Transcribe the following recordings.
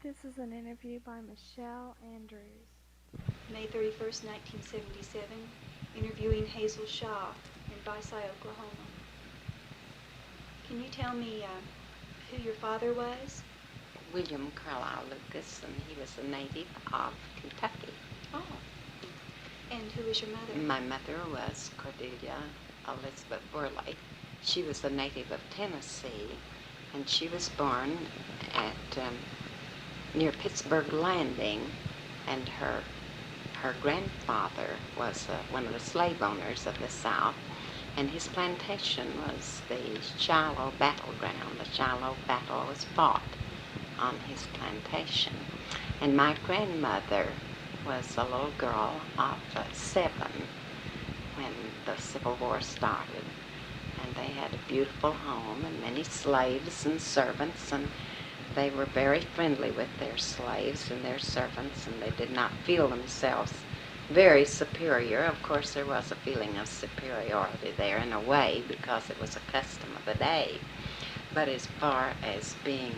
This is an interview by Michelle Andrews. May 31st, 1977, interviewing Hazel Shaw in Vici, Oklahoma. Can you tell me who your father was? William Carlisle Lucas, and he was a native of Kentucky. Oh. And who was your mother? My mother was Cordelia Elizabeth Worley. She was a native of Tennessee, and she was born at near Pittsburgh Landing, and her grandfather was one of the slave owners of the South, and his plantation was the Shiloh battleground. The Shiloh battle was fought on his plantation. And my grandmother was a little girl of 7 when the Civil War started, and they had a beautiful home and many slaves and servants, and they were very friendly with their slaves and their servants, and they did not feel themselves very superior. Of course, there was a feeling of superiority there in a way because it was a custom of the day. But as far as being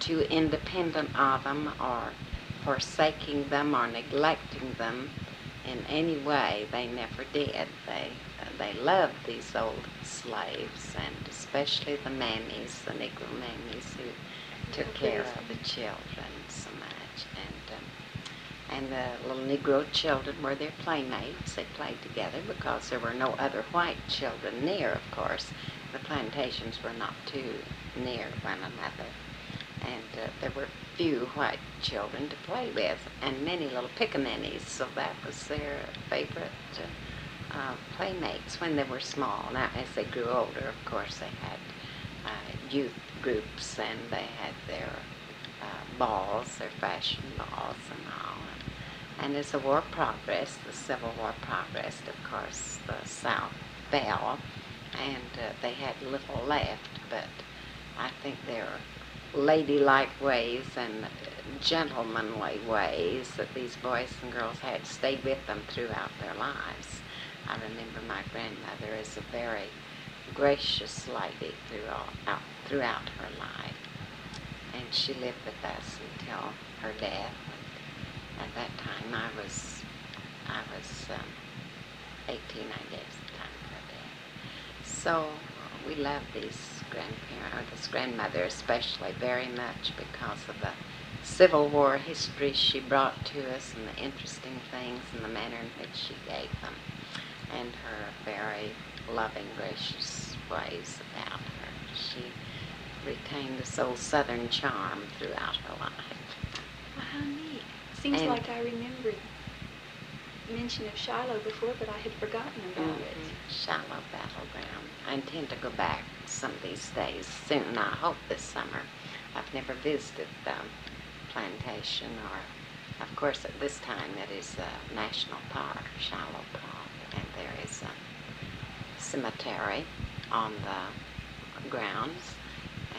too independent of them or forsaking them or neglecting them in any way, they never did. They loved these old slaves, and especially the mammies, the Negro mammies who took care of the children so much. And the little Negro children were their playmates. They played together because there were no other white children near, of course. The plantations were not too near one another. And there were few white children to play with, and many little pickaninnies, so that was their favorite playmates when they were small. Now, as they grew older, of course, they had youth groups, and they had their balls, their fashion balls and all. And as the war progressed, the Civil War progressed, of course, the South fell, and they had little left, but I think their ladylike ways and gentlemanly ways that these boys and girls had stayed with them throughout their lives. I remember my grandmother as a very gracious lady throughout her life, and she lived with us until her death. At that time, I was 18, I guess, at the time of her death. So we love this grandmother especially very much because of the Civil War history she brought to us and the interesting things and the manner in which she gave them, and her very loving, gracious ways about her. She retained this old Southern charm throughout her life. Well, how neat. Seems like I remembered mention of Shiloh before, but I had forgotten about it. Shiloh battleground. I intend to go back some of these days soon. I hope this summer. I've never visited the plantation, or, of course, at this time it is a national park, Shiloh Park, and there is a cemetery on the grounds,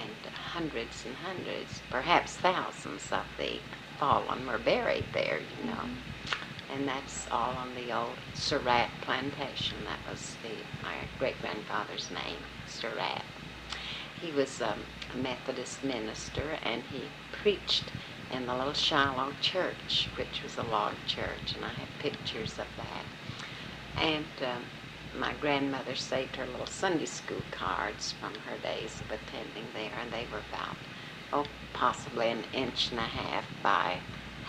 and hundreds and hundreds, perhaps thousands of the fallen were buried there, you know. And that's all on the old Surratt plantation. That was my great-grandfather's name, Surratt. He was a Methodist minister, and he preached in the little Shiloh church, which was a log church, and I have pictures of that. And my grandmother saved her little Sunday school cards from her days of attending there, and they were about, possibly 1.5 inches by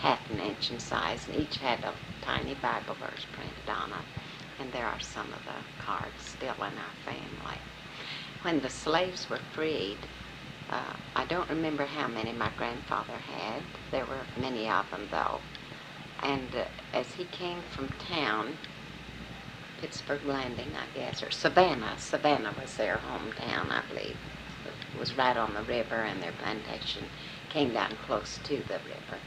1/2 inch in size, and each had a tiny Bible verse printed on it, and there are some of the cards still in our family. When the slaves were freed, I don't remember how many my grandfather had. There were many of them, though. And as he came from town, Pittsburgh Landing, I guess, or Savannah was their hometown, I believe. It was right on the river, and their plantation came down close to the river.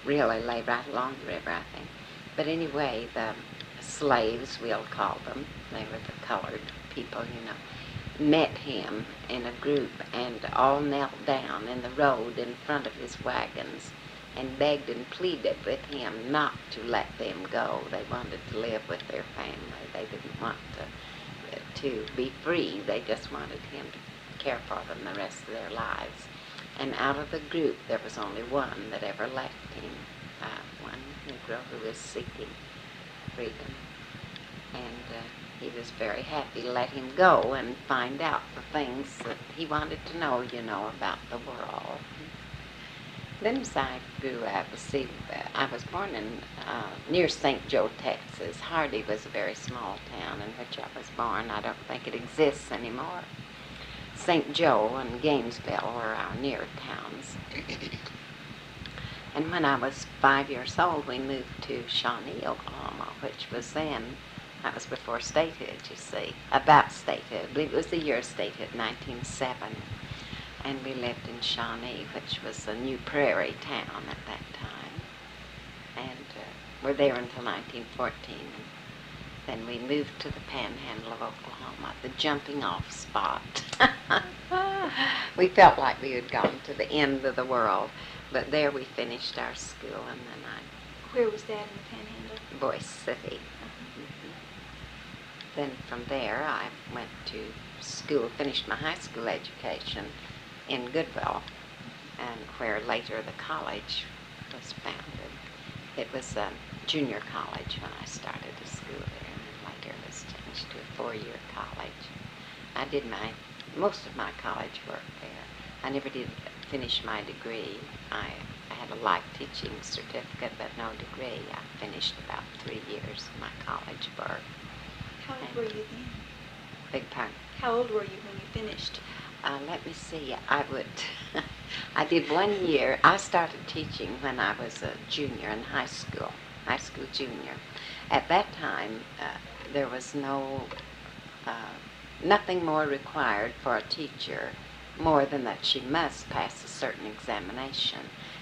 Really lay right along the river, I think. But anyway, the slaves, we'll call them, they were the colored people, you know, met him in a group and all knelt down in the road in front of his wagons and begged and pleaded with him not to let them go. They wanted to live with their family. They didn't want to be free. They just wanted him to care for them the rest of their lives. And out of the group, there was only one that ever left him, one Negro who was seeking freedom. And he was very happy to let him go and find out the things that he wanted to know, about the world. Then as I grew up, I was born in near St. Joe, Texas. Hardy was a very small town in which I was born. I don't think it exists anymore. St. Joe and Gainesville were our near towns. And when I was 5 years old, we moved to Shawnee, Oklahoma, which was then, that was before statehood, you see, about statehood. I believe it was the year of statehood, 1907. And we lived in Shawnee, which was a new prairie town at that time. And were there until 1914. And then we moved to the panhandle of Oklahoma, the jumping off spot. We felt like we had gone to the end of the world. But there we finished our school, and then Where was that in the Panhandle? Boise City. Then from there I went to school, finished my high school education in Goodwell, and where later the college was founded. It was a junior college when I started the school there, and then later it was changed to a 4-year college. I did most of my college work there. I never did finish my degree. I had a life teaching certificate, but no degree. I finished about 3 years of my college work. How old were you then? Big pardon? How old were you when you finished? Let me see. I did 1 year. I started teaching when I was a junior in high school junior. At that time, there was nothing more required for a teacher more than that she must pass a certain examination.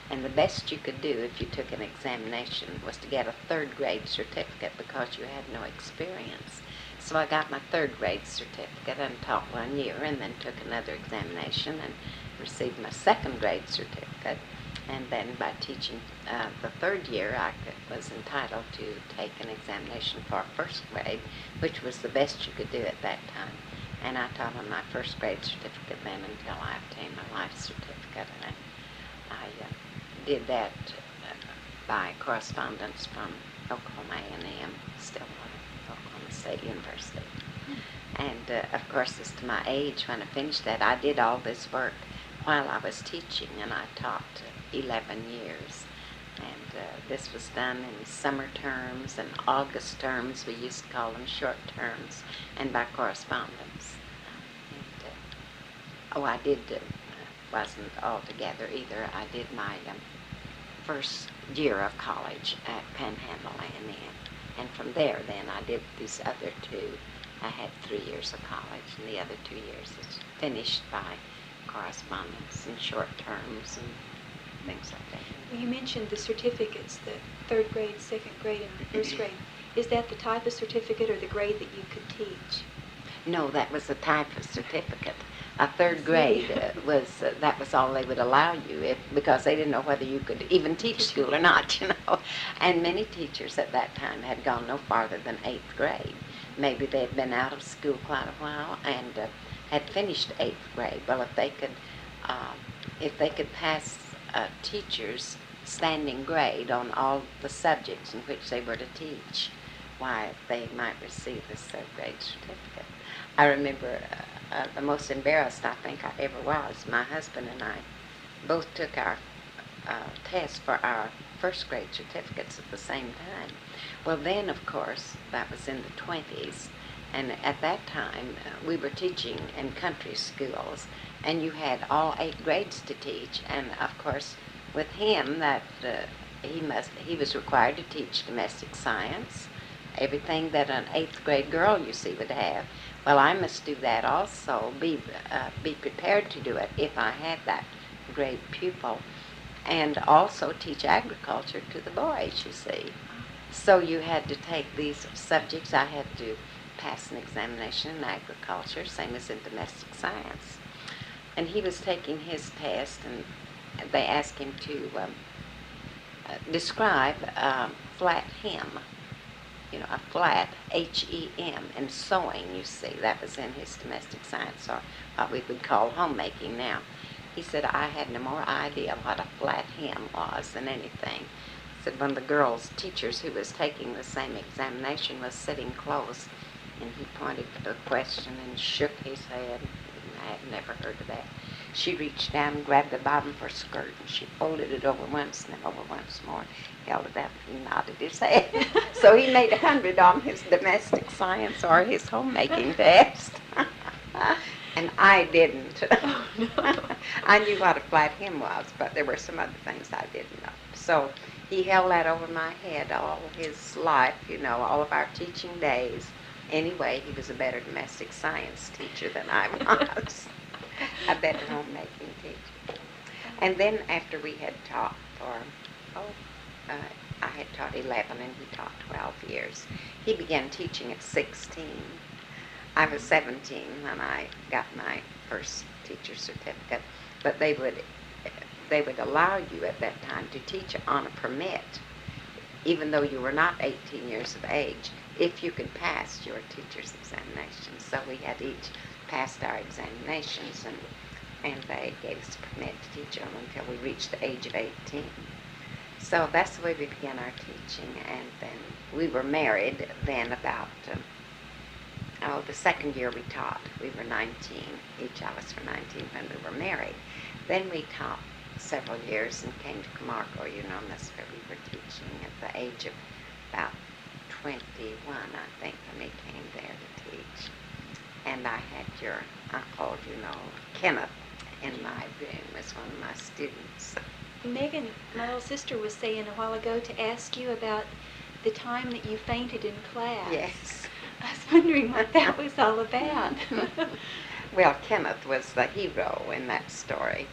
And the best you could do if you took an examination was to get a 3rd grade certificate because you had no experience. So I got my 3rd grade certificate and taught 1 year, and then took another examination and received my 2nd grade certificate. And then by teaching the 3rd year, I was entitled to take an examination for 1st grade, which was the best you could do at that time. And I taught on my 1st grade certificate then until I obtained my life certificate. And I did that by correspondence from Oklahoma A&M, Stillwater, Oklahoma State University. And of course, as to my age, when I finished that, I did all this work while I was teaching, and I taught 11 years. And this was done in summer terms and August terms. We used to call them short terms, and by correspondence. I did, wasn't all together either. I did my 1st year of college at Panhandle A&M. And from there, then, I did these other 2. I had 3 years of college, and the other 2 years is finished by correspondence and short terms and things like that. Well, you mentioned the certificates, the 3rd grade, 2nd grade, and the 1st grade. Is that the type of certificate or the grade that you could teach? No, that was the type of certificate. A 3rd grade that was all they would allow you, because they didn't know whether you could even teach school or not, And many teachers at that time had gone no farther than 8th grade. Maybe they had been out of school quite a while and had finished 8th grade. Well, if they could pass a teacher's standing grade on all the subjects in which they were to teach, why, they might receive this 3rd grade certificate. I remember the most embarrassed I think I ever was. My husband and I both took our test for our 1st grade certificates at the same time. Well, then, of course, that was in the 20s, and at that time we were teaching in country schools, and you had all 8 grades to teach, and of course with him that he was required to teach domestic science, everything that an 8th grade girl, you see, would have. Well, I must do that also, be prepared to do it if I had that grade pupil, and also teach agriculture to the boys, you see. So you had to take these subjects. I had to pass an examination in agriculture, same as in domestic science. And he was taking his test, and they asked him to describe a flat hem. A flat, H-E-M, and sewing, you see. That was in his domestic science, or what we would call homemaking now. He said, I had no more idea what a flat hem was than anything. He said one of the girls' teachers who was taking the same examination was sitting close, and he pointed to the question and shook his head. I had never heard of that. She reached down and grabbed the bottom of her skirt, and she folded it over once and then over once more, held it up, and nodded his head. So he made 100 on his domestic science or his homemaking test. And I didn't. Oh, no. I knew what a flat hem was, but there were some other things I didn't know. So he held that over my head all his life, all of our teaching days. Anyway, he was a better domestic science teacher than I was. A better homemaking teacher. And then after we had taught I had taught 11 and he taught 12 years. He began teaching at 16. I was 17 when I got my first teacher certificate, but they would allow you at that time to teach on a permit, even though you were not 18 years of age, if you could pass your teacher's examinations. So we had each passed our examinations, and they gave us a permit to teach on until we reached the age of 18. So that's the way we began our teaching, and then we were married then about, the second year we taught. We were 19, each of us were 19 when we were married. Then we taught several years and came to Camargo, and that's where we were teaching at the age of about 21, I think, when we came there to teach. And I had your uncle, Kenneth, in my room as one of my students. Megan, my little sister was saying a while ago to ask you about the time that you fainted in class. Yes. I was wondering what that was all about. Well, Kenneth was the hero in that story.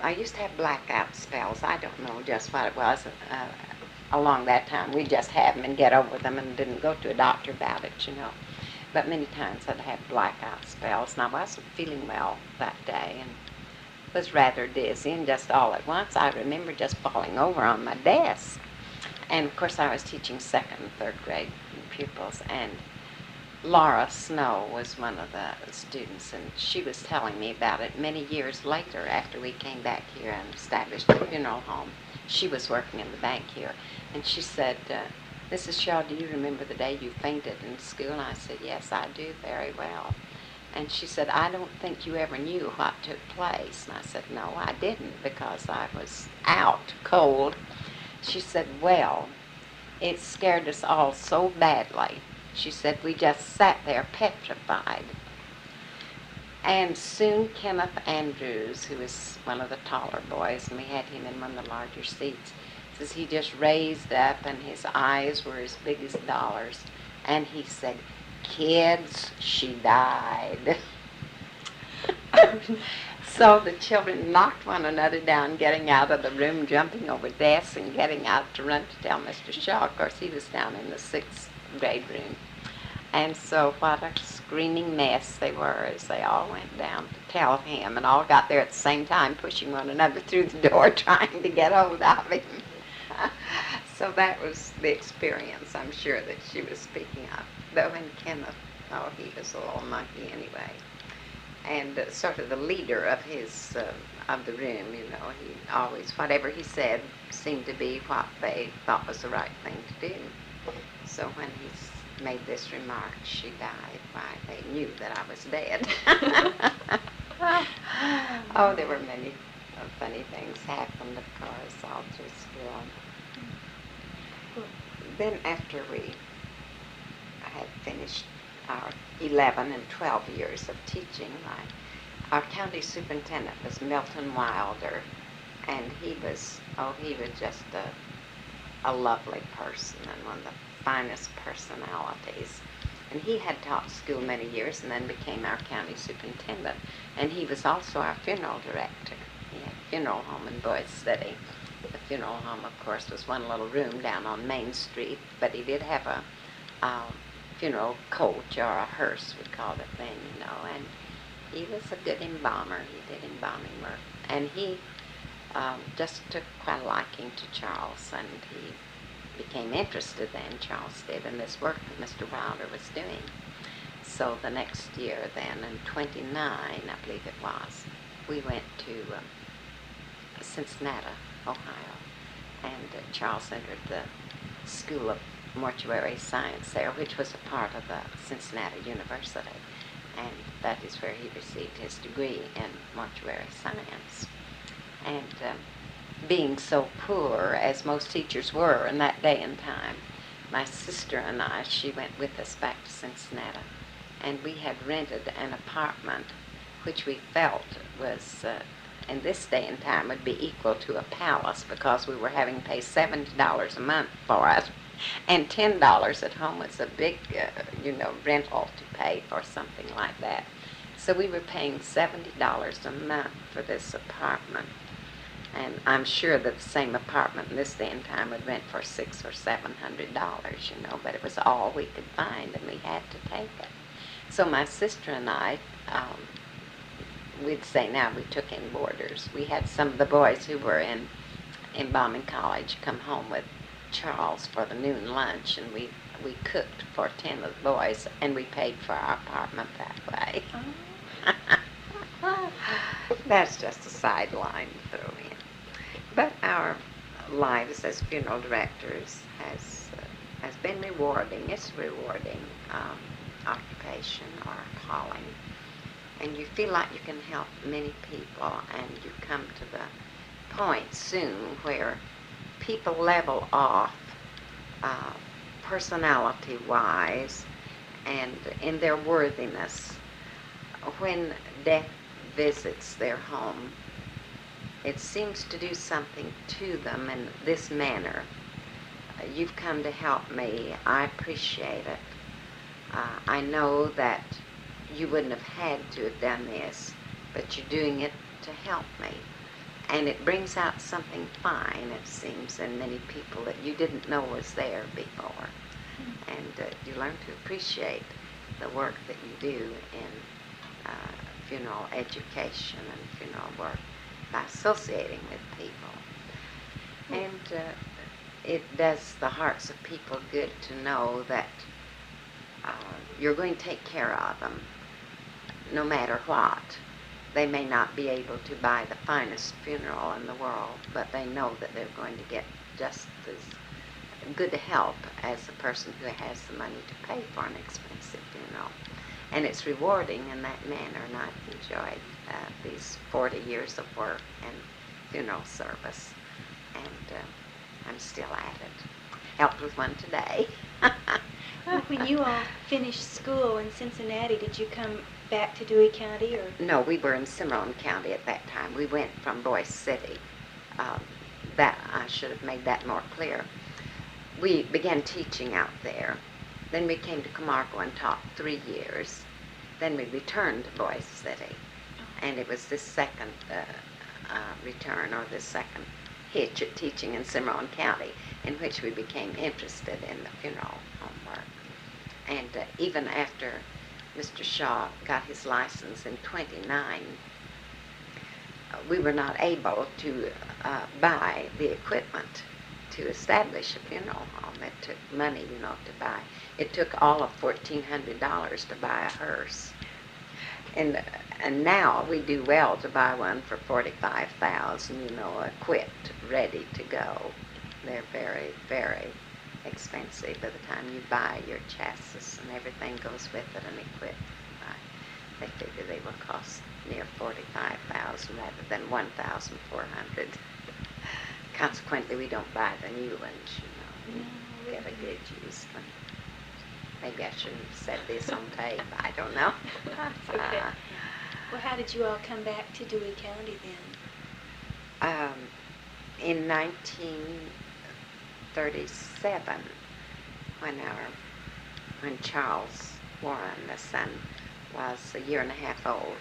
I used to have blackout spells. I don't know just what it was along that time. We just have them and get over them and didn't go to a doctor about it, But many times I'd have blackout spells, and I wasn't feeling well that day and was rather dizzy, and just all at once I remember just falling over on my desk. And of course I was teaching second and third grade pupils, and Laura Snow was one of the students, and she was telling me about it many years later after we came back here and established the funeral home. She was working in the bank here, and she said, Mrs. Shaw, do you remember the day you fainted in school? And I said, yes, I do very well. And she said, I don't think you ever knew what took place. And I said, no, I didn't, because I was out cold. She said, well, it scared us all so badly. She said, we just sat there petrified. And soon Kenneth Andrews, who was one of the taller boys, and we had him in one of the larger seats, says he just raised up and his eyes were as big as dollars. And he said, kids, she died. So the children knocked one another down, getting out of the room, jumping over desks, and getting out to run to tell Mr. Shaw. Of course, he was down in the 6th grade room. And so what a screaming mess they were as they all went down to tell him, and all got there at the same time, pushing one another through the door, trying to get hold of him. So that was the experience, I'm sure, that she was speaking of. Though in Kenneth, he was a little monkey anyway. And sort of the leader of his, of the room, he always, whatever he said seemed to be what they thought was the right thing to do. So when he made this remark, she died, why, they knew that I was dead. Oh, there were many funny things happened, of course, all through school. Then after we had finished our 11 and 12 years of teaching, our county superintendent was Milton Wilder, and he was just a lovely person and one of the finest personalities. And he had taught school many years and then became our county superintendent. And he was also our funeral director. He had a funeral home in Boise City. The funeral home, of course, was one little room down on Main Street, but he did have a funeral coach, or a hearse, we called it then, and he was a good embalmer. He did embalming work. And he just took quite a liking to Charles, and he became interested then, Charles did, in this work that Mr. Wilder was doing. So the next year then, in 29, I believe it was, we went to Cincinnati, Ohio, and Charles entered the School of Mortuary Science there, which was a part of the Cincinnati University, and that is where he received his degree in mortuary science. And being so poor, as most teachers were in that day and time, my sister and I, she went with us back to Cincinnati, and we had rented an apartment which we felt was, in this day and time, would be equal to a palace, because we were having to pay $70 a month for it, and $10 at home was a big, rental to pay for something like that. So we were paying $70 a month for this apartment. And I'm sure that the same apartment in this day and time would rent for $600 or $700, but it was all we could find, and we had to take it. So my sister and I, we'd say now we took in boarders. We had some of the boys who were in Goodwell College come home with Charles for the noon lunch, and we cooked for 10 of the boys, and we paid for our apartment that way. Oh. That's just a sideline to throw in. But our lives as funeral directors has been rewarding. It's a rewarding occupation or calling. And you feel like you can help many people, and you come to the point soon where people level off personality-wise and in their worthiness. When death visits their home, it seems to do something to them in this manner. You've come to help me. I appreciate it. I know that you wouldn't have had to have done this, but you're doing it to help me. And it brings out something fine, it seems, in many people that you didn't know was there before. And you learn to appreciate the work that you do in funeral education and funeral work by associating with people. And it does the hearts of people good to know that you're going to take care of them no matter what. They may not be able to buy the finest funeral in the world, but they know that they're going to get just as good help as the person who has the money to pay for an expensive funeral. And it's rewarding in that manner, and I've enjoyed these 40 years of work and funeral service, and I'm still at it. Helped with one today. When you all finished school in Cincinnati, did you come back to Dewey County, or? No, we were in Cimarron County at that time. We went from Boise City. That I should have made that more clear. We began teaching out there. Then we came to Camargo and taught 3 years. Then we returned to Boise City. And it was this second return, or this second hitch at teaching in Cimarron County, in which we became interested in the funeral home work. And even after Mr. Shaw got his license in '29, we were not able to buy the equipment to establish a funeral home. It took money, to buy. It took all of $1,400 to buy a hearse. And now we do well to buy one for $45,000, equipped, ready to go. They're very, very expensive by the time you buy your chassis and everything goes with it and equipped. They figure they will cost near $45,000 rather than $1,400. Consequently, we don't buy the new ones, We get a good used one. Maybe I shouldn't have said this on tape. I don't know. That's okay. Well, how did you all come back to Dewey County then? In 1937, when Charles Warren, the son, was a year and a half old,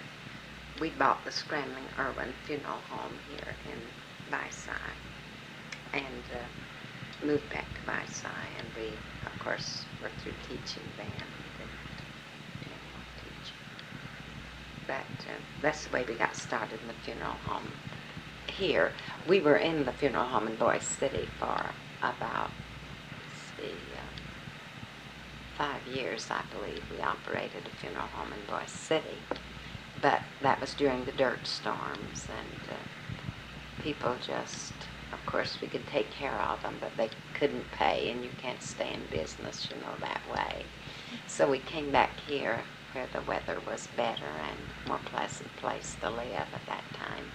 we bought the Scramling Irwin Funeral Home here in Vici, and moved back to Vici, and we, of course, were through teaching then. But that's the way we got started in the funeral home here. We were in the funeral home in Boise City for about, 5 years, I believe. We operated a funeral home in Boise City. but that was during the dirt storms, and people just, of course, we could take care of them, but they couldn't pay, and you can't stay in business, that way. So we came back here where the weather was better and more pleasant place to live at that time.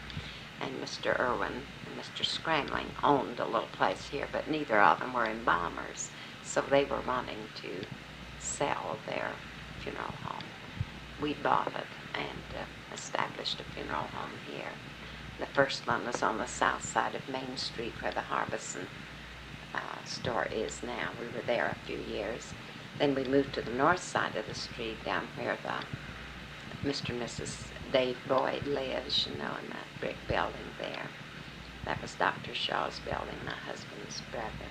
And Mr. Irwin and Mr. Scramling owned a little place here, but neither of them were embalmers, so they were wanting to sell their funeral home. We bought it and established a funeral home here. The first one was on the south side of Main Street where the Harbison store is now. We were there a few years. Then we moved to the north side of the street down where the Mr. and Mrs. Dave Boyd lives, in that brick building there. That was Dr. Shaw's building, my husband's brother.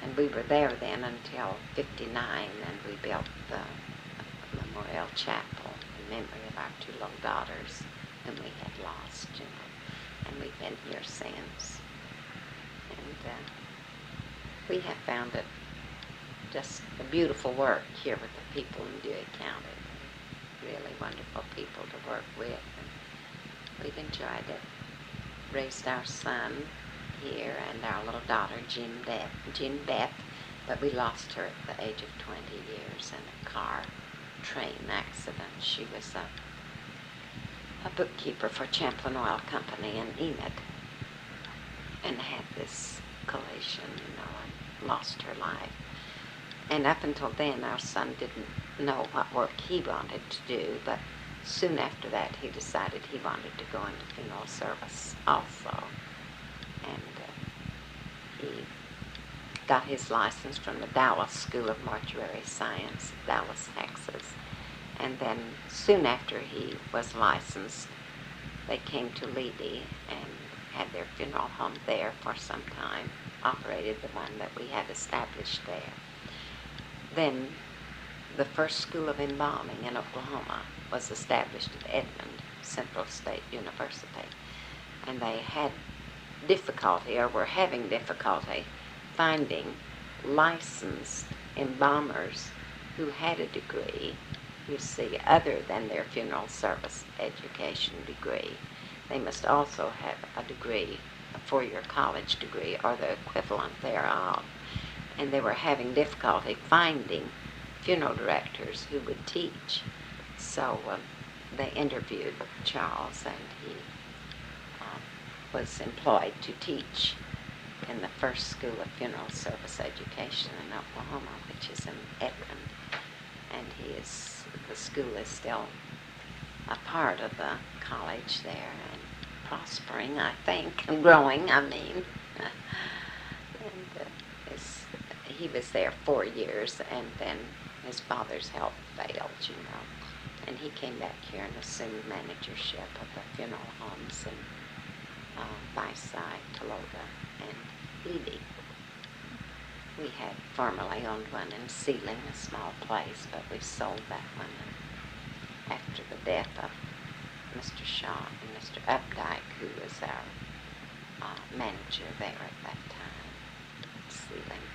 And we were there then until '59, and we built the Memorial Chapel in memory of our two little daughters whom we had lost, and we've been here since. And we have found it just a beautiful work here with the people in Dewey County. Really wonderful people to work with, and we've enjoyed it. Raised our son here and our little daughter, Jean Beth, but we lost her at the age of 20 years in a train accident. She was a bookkeeper for Champlin Oil Company in Enid, and had this collision, and lost her life. And up until then, our son didn't know what work he wanted to do, but soon after that, he decided he wanted to go into funeral service also. And he got his license from the Dallas School of Mortuary Science, Dallas, Texas. And then soon after he was licensed, they came to Levy and had their funeral home there for some time, operated the one that we had established there. Then the first school of embalming in Oklahoma was established at Edmond Central State University. And they had difficulty, or were having difficulty, finding licensed embalmers who had a degree, you see, other than their funeral service education degree. They must also have a degree, a four-year college degree, or the equivalent thereof. And they were having difficulty finding funeral directors who would teach. So they interviewed Charles, and he was employed to teach in the first school of funeral service education in Oklahoma, which is in Edmond. And the school is still a part of the college there, and prospering, I think, and growing, and he was there 4 years, and then his father's health failed, and he came back here and assumed managership of the funeral homes in Vici, Tologa, and Levy. We had formerly owned one in Sealing, a small place, but we sold that one after the death of Mr. Shaw and Mr. Updike, who was our manager there at that time, Sealing.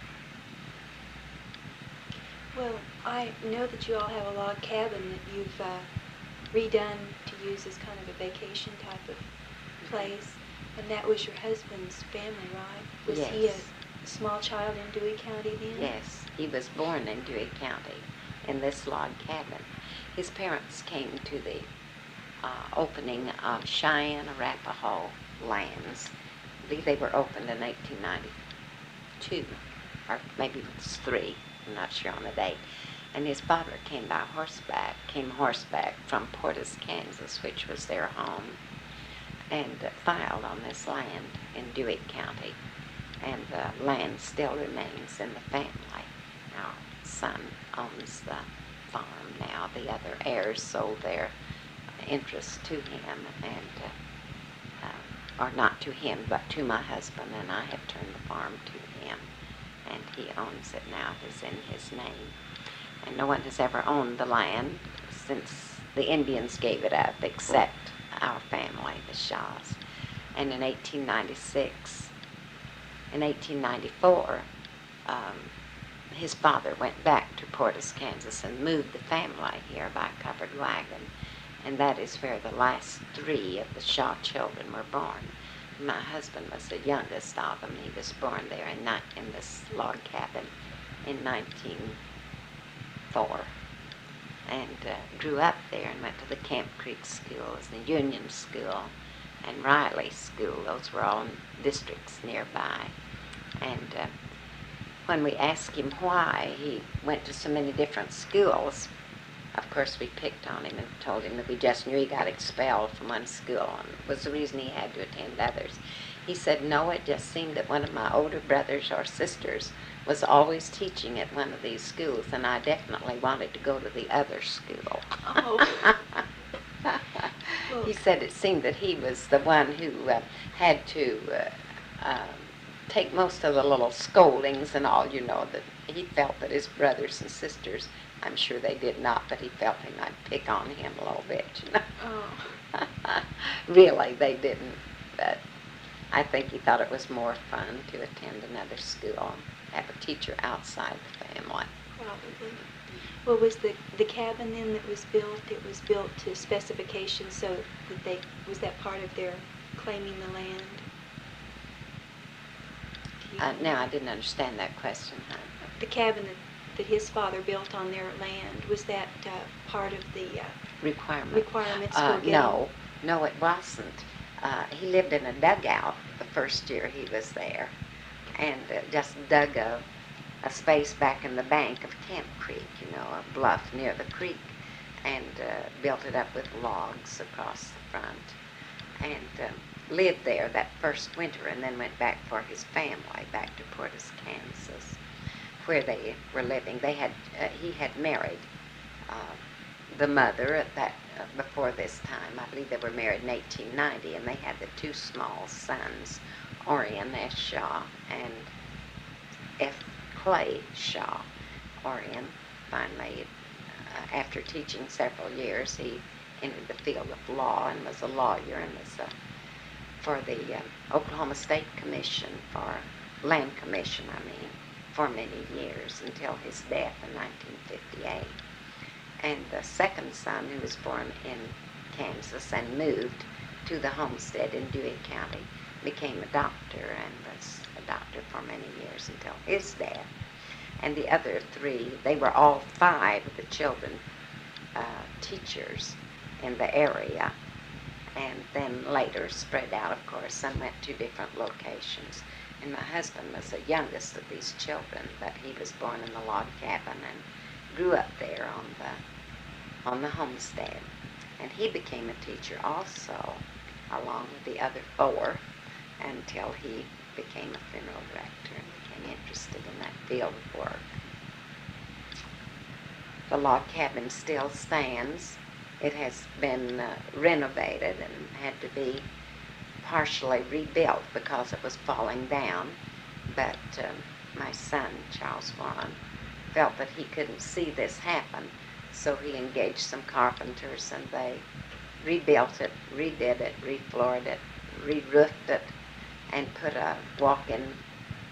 Well, I know that you all have a log cabin that you've redone to use as kind of a vacation type of place, and that was your husband's family, right? Was he a small child in Dewey County then? Yes, he was born in Dewey County in this log cabin. His parents came to the opening of Cheyenne Arapaho lands. I believe they were opened in 1892, or maybe it was 3. I'm not sure on the date. And his father came horseback from Portis, Kansas, which was their home, and filed on this land in Dewey County. And the land still remains in the family. Our son owns the farm now. The other heirs sold their interest to him, and or not to him, but to my husband, and I have turned the farm to him. And he owns it now. It's in his name. And no one has ever owned the land since the Indians gave it up, except our family, the Shaws. And in 1894, his father went back to Portis, Kansas, and moved the family here by covered wagon. and that is where the last 3 of the Shaw children were born. My husband was the youngest of them. He was born there in this log cabin in 1904, and grew up there and went to the Camp Creek schools, the Union School, and Riley School. Those were all districts nearby. And when we asked him why he went to so many different schools, of course we picked on him and told him that we just knew he got expelled from one school and was the reason he had to attend others. He said, no, it just seemed that one of my older brothers or sisters was always teaching at one of these schools, and I definitely wanted to go to the other school. Oh. He said it seemed that he was the one who had to take most of the little scoldings and all, that he felt that his brothers and sisters, I'm sure they did not, but he felt they might pick on him a little bit, Oh. Really, they didn't, but I think he thought it was more fun to attend another school and have a teacher outside the family. Probably. Well, was the cabin then that was built, it was built to specifications so that was that part of their claiming the land? Now, I didn't understand that question, huh? The cabin that his father built on their land, was that part of the requirements for getting? No, it wasn't. He lived in a dugout the first year he was there, and just dug a space back in the bank of Camp Creek, a bluff near the creek, and built it up with logs across the front, and lived there that first winter, and then went back for his family back to Portis, Kansas, where they were living. He had married the mother at that before this time. I believe they were married in 1890, and they had the 2 small sons, Orion S. Shaw and F. Clay Shaw. Orion finally, after teaching several years, he entered the field of law and was a lawyer and was for the Oklahoma State Commission, Land Commission, for many years until his death in 1958. And the second son, who was born in Kansas and moved to the homestead in Dewey County, became a doctor and was a doctor for many years until his death. And the other 3, they were all 5 of the children teachers in the area, and then later spread out, of course, and went to different locations. And my husband was the youngest of these children, but he was born in the log cabin and grew up there on the homestead. And he became a teacher also, along with the other 4, until he became a funeral director and became interested in that field of work. The log cabin still stands. It has been renovated and had to be partially rebuilt because it was falling down, but my son, Charles Warren, felt that he couldn't see this happen, so he engaged some carpenters, and they rebuilt it, redid it, refloored it, re-roofed it, and put a walk-in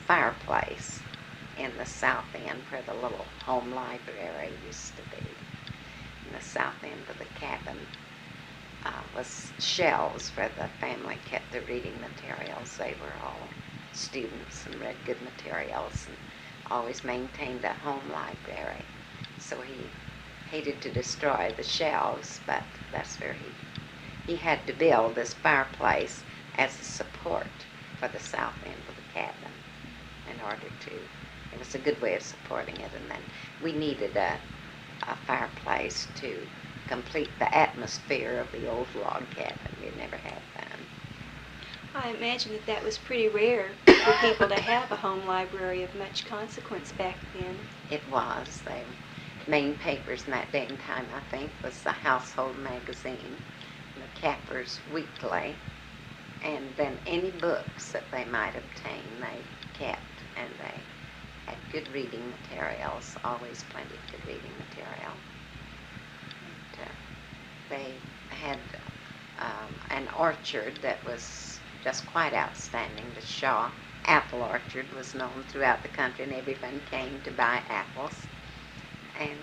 fireplace in the south end where the little home library used to be. In the south end of the cabin was shelves where the family kept their reading materials. They were all students and read good materials and always maintained a home library. So he hated to destroy the shelves, but that's where he had to build this fireplace as a support for the south end of the cabin in order to, it was a good way of supporting it. And then we needed a fireplace to complete the atmosphere of the old log cabin. We'd never had that. I imagine that was pretty rare for people to have a home library of much consequence back then. It was. The main papers in that day and time, I think, was the Household Magazine, the Capper's Weekly, and then any books that they might obtain, they kept, and they had good reading materials, always plenty of good reading material. And, they had an orchard that was just quite outstanding. The Shaw Apple Orchard was known throughout the country, and everyone came to buy apples. And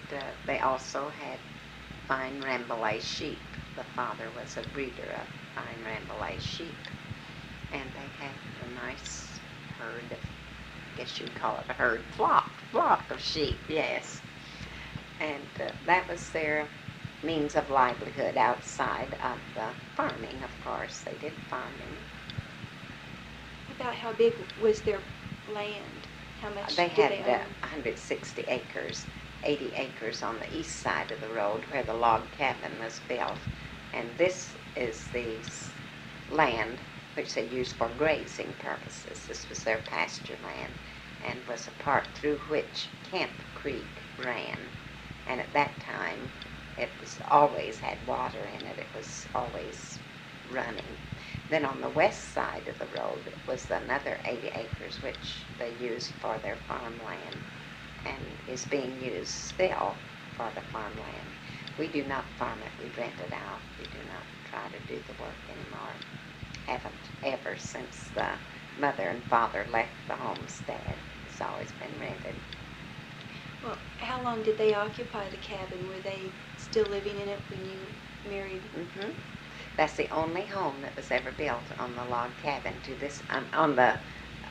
they also had fine Rambouillet sheep the father was a breeder of fine Rambouillet sheep, and they had a nice herd of, I guess you'd call it a herd, flock of sheep, yes. And that was their means of livelihood outside of farming, of course. They did farming. About how big was their land? How much They did had they own? 160 acres, 80 acres on the east side of the road where the log cabin was built. And this is the land which they used for grazing purposes. This was their pasture land and was a part through which Camp Creek ran. And at that time, it was always had water in it. It was always running. Then on the west side of the road was another 80 acres which they used for their farmland and is being used still for the farmland. We do not farm it, we rent it out. We do not try to do the work anymore. Haven't ever since the mother and father left the homestead. It's always been rented. Well, how long did they occupy the cabin? Were they still living in it when you married? Mm-hmm. That's the only home that was ever built on the log cabin to this, on the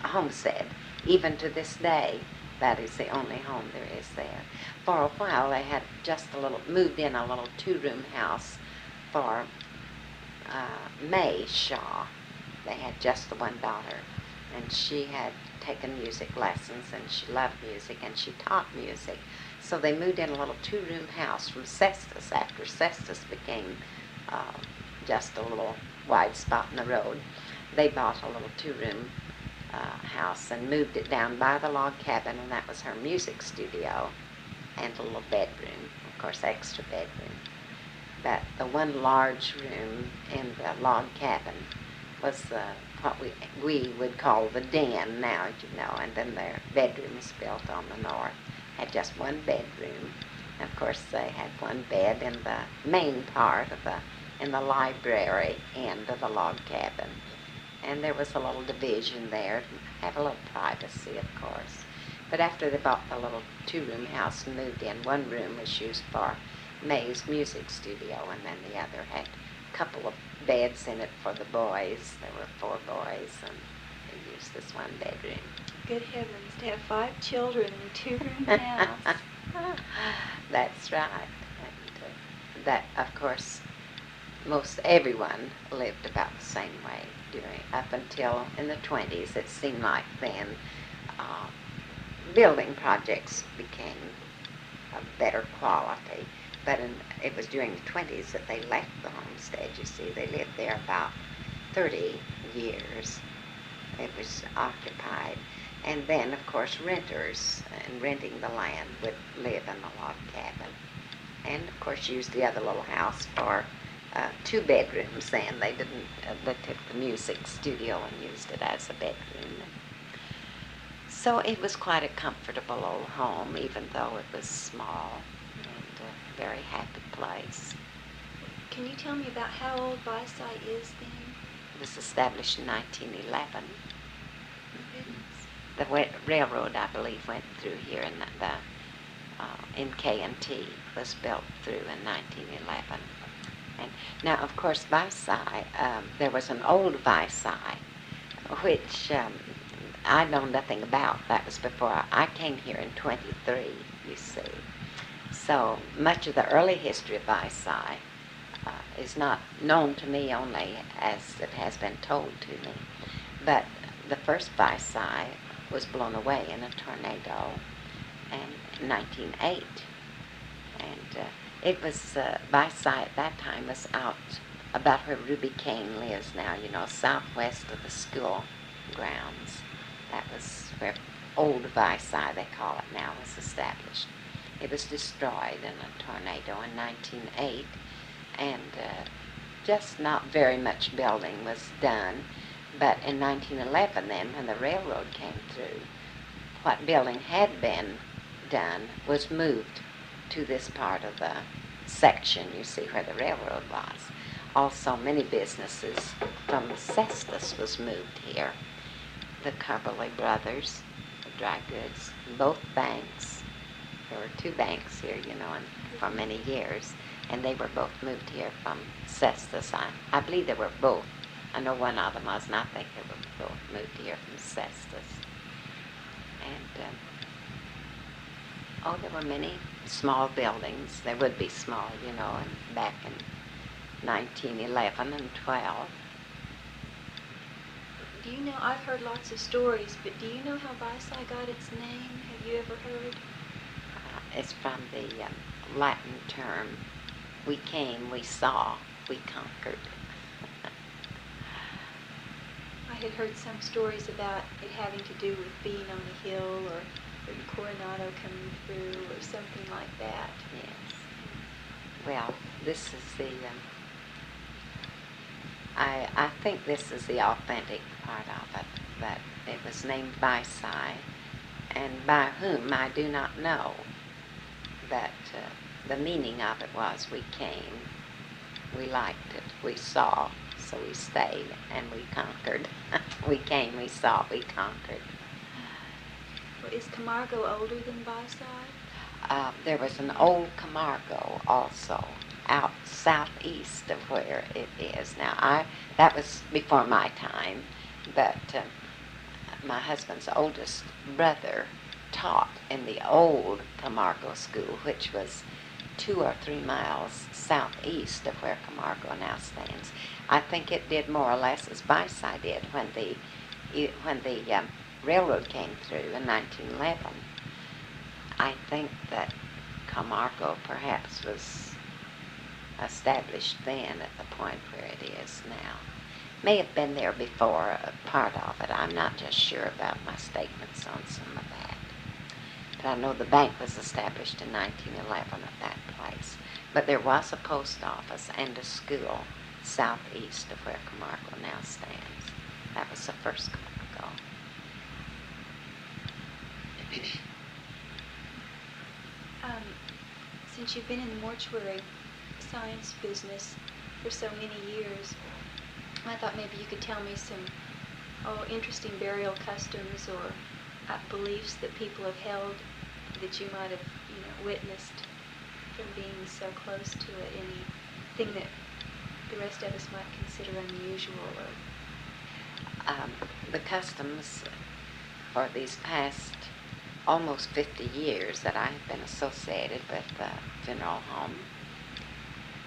homestead. Even to this day, that is the only home there is there. For a while, they had just moved in a little two-room house for May Shaw. They had just the one daughter, and she had taken music lessons, and she loved music, and she taught music. So they moved in a little two-room house from Cestus after Cestus became just a little wide spot in the road. They bought a little two-room house and moved it down by the log cabin, and that was her music studio and a little bedroom, of course, extra bedroom. But the one large room in the log cabin was what we would call the den now, you know, and then their bedroom was built on the north. Had just one bedroom. And of course, they had one bed in the main part of in the library end of the log cabin. And there was a little division there to have a little privacy, of course. But after they bought the little two-room house and moved in, one room was used for May's music studio, and then the other had a couple of beds in it for the boys. There were 4 boys, and they used this one bedroom. Good heavens, to have 5 children in a two-room house. That's right. And that, of course, most everyone lived about the same way up until in the 20s. It seemed like then building projects became of better quality. But it was during the 20s that they left the homestead, you see. They lived there about 30 years. It was occupied. And then, of course, renters and renting the land would live in the log cabin. And, of course, used the other little house for 2 bedrooms then. They took the music studio and used it as a bedroom. So it was quite a comfortable old home, even though it was small, and a very happy place. Can you tell me about how old Vici is then? It was established in 1911. Goodness. The railroad, I believe, went through here, and in K&T was built through in 1911. And now, of course, Vici, there was an old Vici, which I know nothing about. That was before I came here in 23, you see. So much of the early history of Vici is not known to me only as it has been told to me. But the first Vici was blown away in a tornado in 1908. And it was, Vici at that time was out about where Ruby Kane lives now, you know, southwest of the school grounds. That was where Old Vici, they call it now, was established. It was destroyed in a tornado in 1908, and just not very much building was done. But in 1911 then, when the railroad came through, what building had been done was moved to this part of the section, you see, where the railroad was. Also, many businesses from Cestus was moved here. The Carberley brothers, the dry goods, both banks. There were 2 banks here, you know, and for many years, and they were both moved here from Cestus. I believe they were both. I know one of them was, and I think they were both moved here from Cestus. And, there were many small buildings. They would be small, and back in 1911 and 12. Do you know, I've heard lots of stories, but do you know how Vici got its name? Have you ever heard? It's from the Latin term, we came, we saw, we conquered. I had heard some stories about it having to do with being on a hill or Coronado coming through or something like that. Yes. Well, this is the, I think this is the authentic part of it, that it was named Vici, and by whom I do not know. That the meaning of it was we came, we liked it, we saw, so we stayed, and we conquered. We came, we saw, we conquered. Well, is Camargo older than Vici? There was an old Camargo also out southeast of where it is now. That was before my time, but my husband's oldest brother taught in the old Camargo school, which was 2 or 3 miles southeast of where Camargo now stands. I think it did more or less as Vici did when the railroad came through in 1911. I think that Camargo perhaps was established then at the point where it is now. May have been there before, a part of it. I'm not just sure about my statements on some of that. But I know the bank was established in 1911 at that place. But there was a post office and a school southeast of where Camargo now stands. That was the first Camargo. Since you've been in the mortuary science business for so many years, I thought maybe you could tell me some interesting burial customs or beliefs that people have held that you might have witnessed from being so close to it. Anything that the rest of us might consider unusual or the customs for these past almost 50 years that I have been associated with the funeral home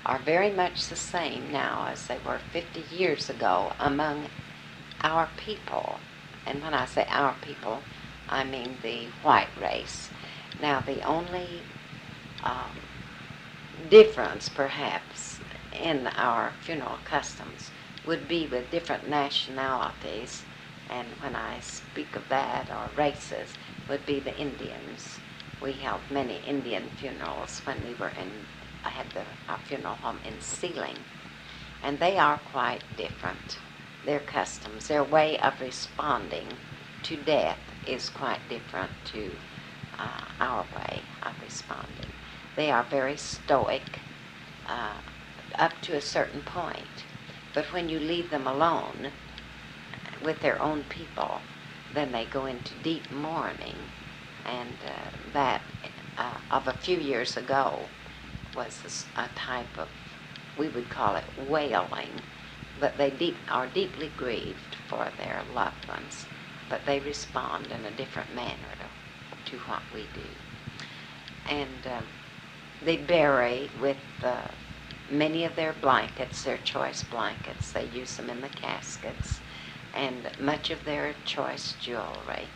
are very much the same now as they were 50 years ago among our people. And when I say our people, I mean the white race. Now, the only difference, perhaps, in our funeral customs would be with different nationalities, and when I speak of that, or races, would be the Indians. We held many Indian funerals when we were had our funeral home in Sealing, and they are quite different. Their customs, their way of responding to death is quite different to our way of responding. They are very stoic up to a certain point, but when you leave them alone with their own people, then they go into deep mourning, and that of a few years ago was a type of, we would call it wailing, but they are deeply grieved for their loved ones, but they respond in a different manner to what we do. And they bury with many of their blankets, their choice blankets. They use them in the caskets, and much of their choice jewelry.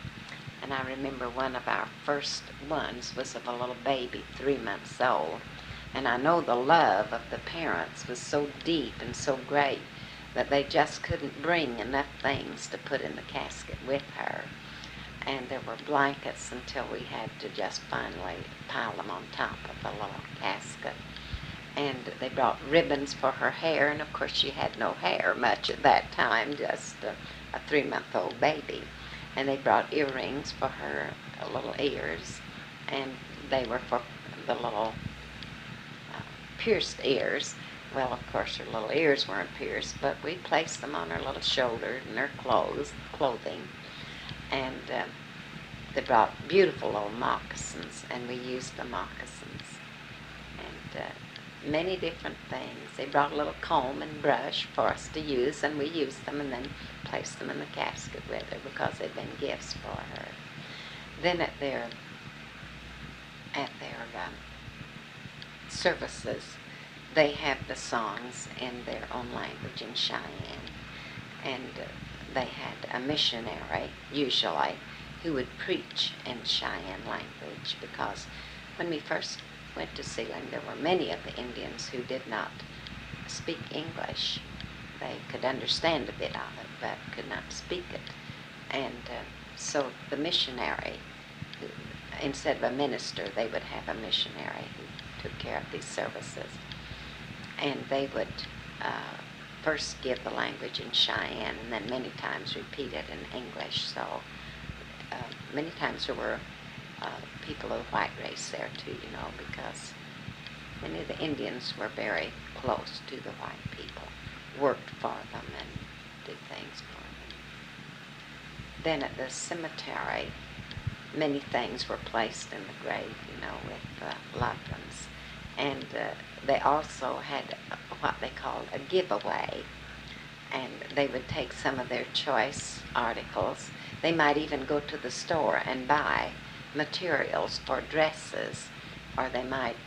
And I remember one of our first ones was of a little baby, 3 months old. And I know the love of the parents was so deep and so great that they just couldn't bring enough things to put in the casket with her. And there were blankets until we had to just finally pile them on top of the little casket. And they brought ribbons for her hair, and of course she had no hair much at that time, just a 3-month-old baby. And they brought earrings for her little ears, and they were for the little pierced ears. Well, of course, her little ears weren't pierced, but we placed them on her little shoulders and her clothing. And they brought beautiful little moccasins, and we used the moccasins. And many different things. They brought a little comb and brush for us to use, and we used them and then placed them in the casket with her because they'd been gifts for her. Then at their services, they have the songs in their own language in Cheyenne, and they had a missionary, usually, who would preach in Cheyenne language, because when we first went to Sealing, there were many of the Indians who did not speak English. They could understand a bit of it, but could not speak it. And so the missionary, instead of a minister, they would have a missionary who took care of these services. And they would first give the language in Cheyenne and then many times repeat it in English. So many times there were people of the white race there too, because many of the Indians were very close to the white people, worked for them and did things for them. Then at the cemetery, many things were placed in the grave, with loved ones. And they also had what they called a giveaway, and they would take some of their choice articles. They might even go to the store and buy materials for dresses, or they might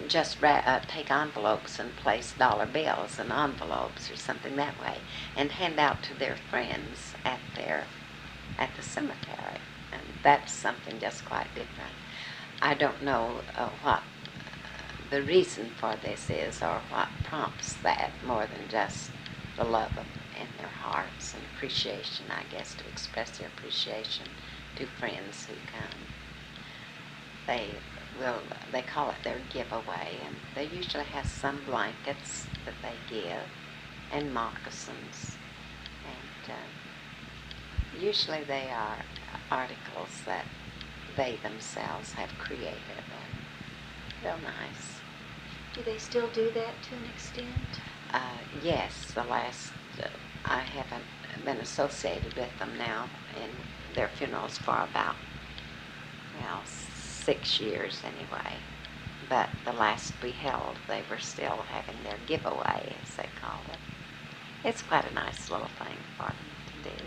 just take envelopes and place dollar bills in envelopes or something that way, and hand out to their friends at the cemetery. And that's something just quite different. I don't know what the reason for this is, or what prompts that, more than just the love in their hearts and appreciation, I guess, to express their appreciation to friends who come. They call it their giveaway, and they usually have some blankets that they give, and moccasins, and usually they are articles that they themselves have created, and real nice. Do they still do that to an extent? Yes, I haven't been associated with them now in their funerals for about, 6 years anyway. But the last we held, they were still having their giveaway, as they call it. It's quite a nice little thing for them to do.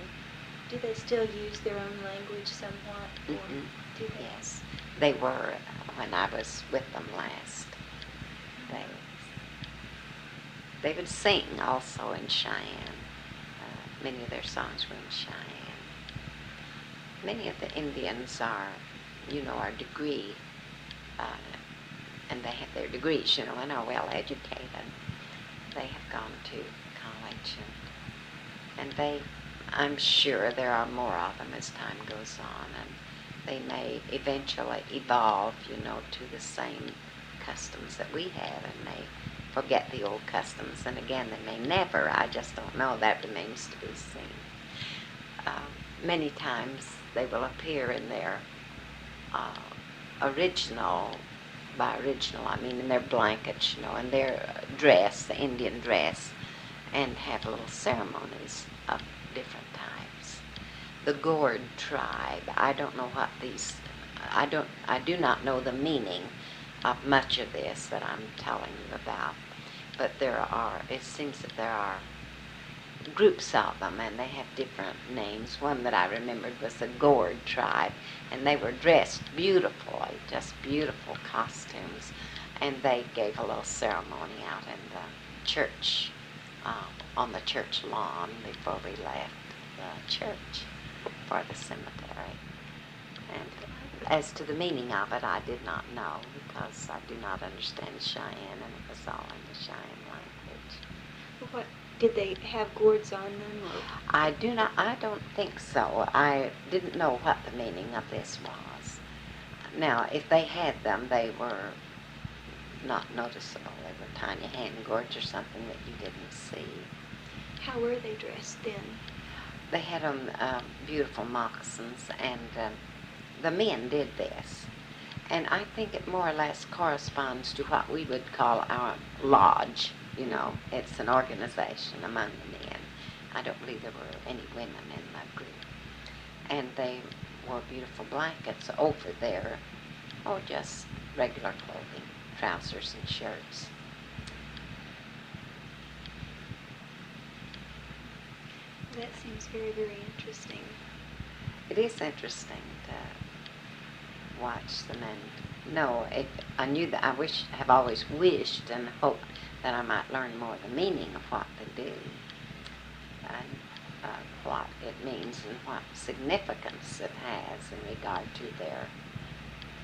Do they still use their own language somewhat? Or Mm-hmm. do they? Yes, they were when I was with them last. They would sing also in Cheyenne. Many of their songs were in Cheyenne. Many of the Indians are degree, and they have their degrees, and are well educated. They have gone to college, and I'm sure there are more of them as time goes on, and they may eventually evolve, to the same customs that we have, and may forget the old customs, and again, they may never. I just don't know. That remains to be seen. Many times they will appear in their original, by original I mean in their blankets, and their dress, the Indian dress, and have little ceremonies of different types. The Gourd tribe, I don't know what these, I do not know the meaning of much of this that I'm telling you about, but it seems that there are groups of them, and they have different names. One that I remembered was the Gourd tribe, and they were dressed beautifully, just beautiful costumes, and they gave a little ceremony out in the church, on the church lawn before we left the church for the cemetery. And as to the meaning of it, I did not know, because I do not understand Cheyenne, and it was all in the Cheyenne language. What did they have gourds on them? Or? I don't think so. I didn't know what the meaning of this was. Now, if they had them, they were not noticeable. They were tiny hand gourds or something that you didn't see. How were they dressed then? They had on beautiful moccasins, and the men did this. And I think it more or less corresponds to what we would call our lodge. It's an organization among the men. I don't believe there were any women in the group. And they wore beautiful blankets over their, just regular clothing. trousers and shirts. That seems very, very interesting. It is interesting to watch them and know. I knew that have always wished and hoped that I might learn more of the meaning of what they do and what it means and what significance it has in regard to their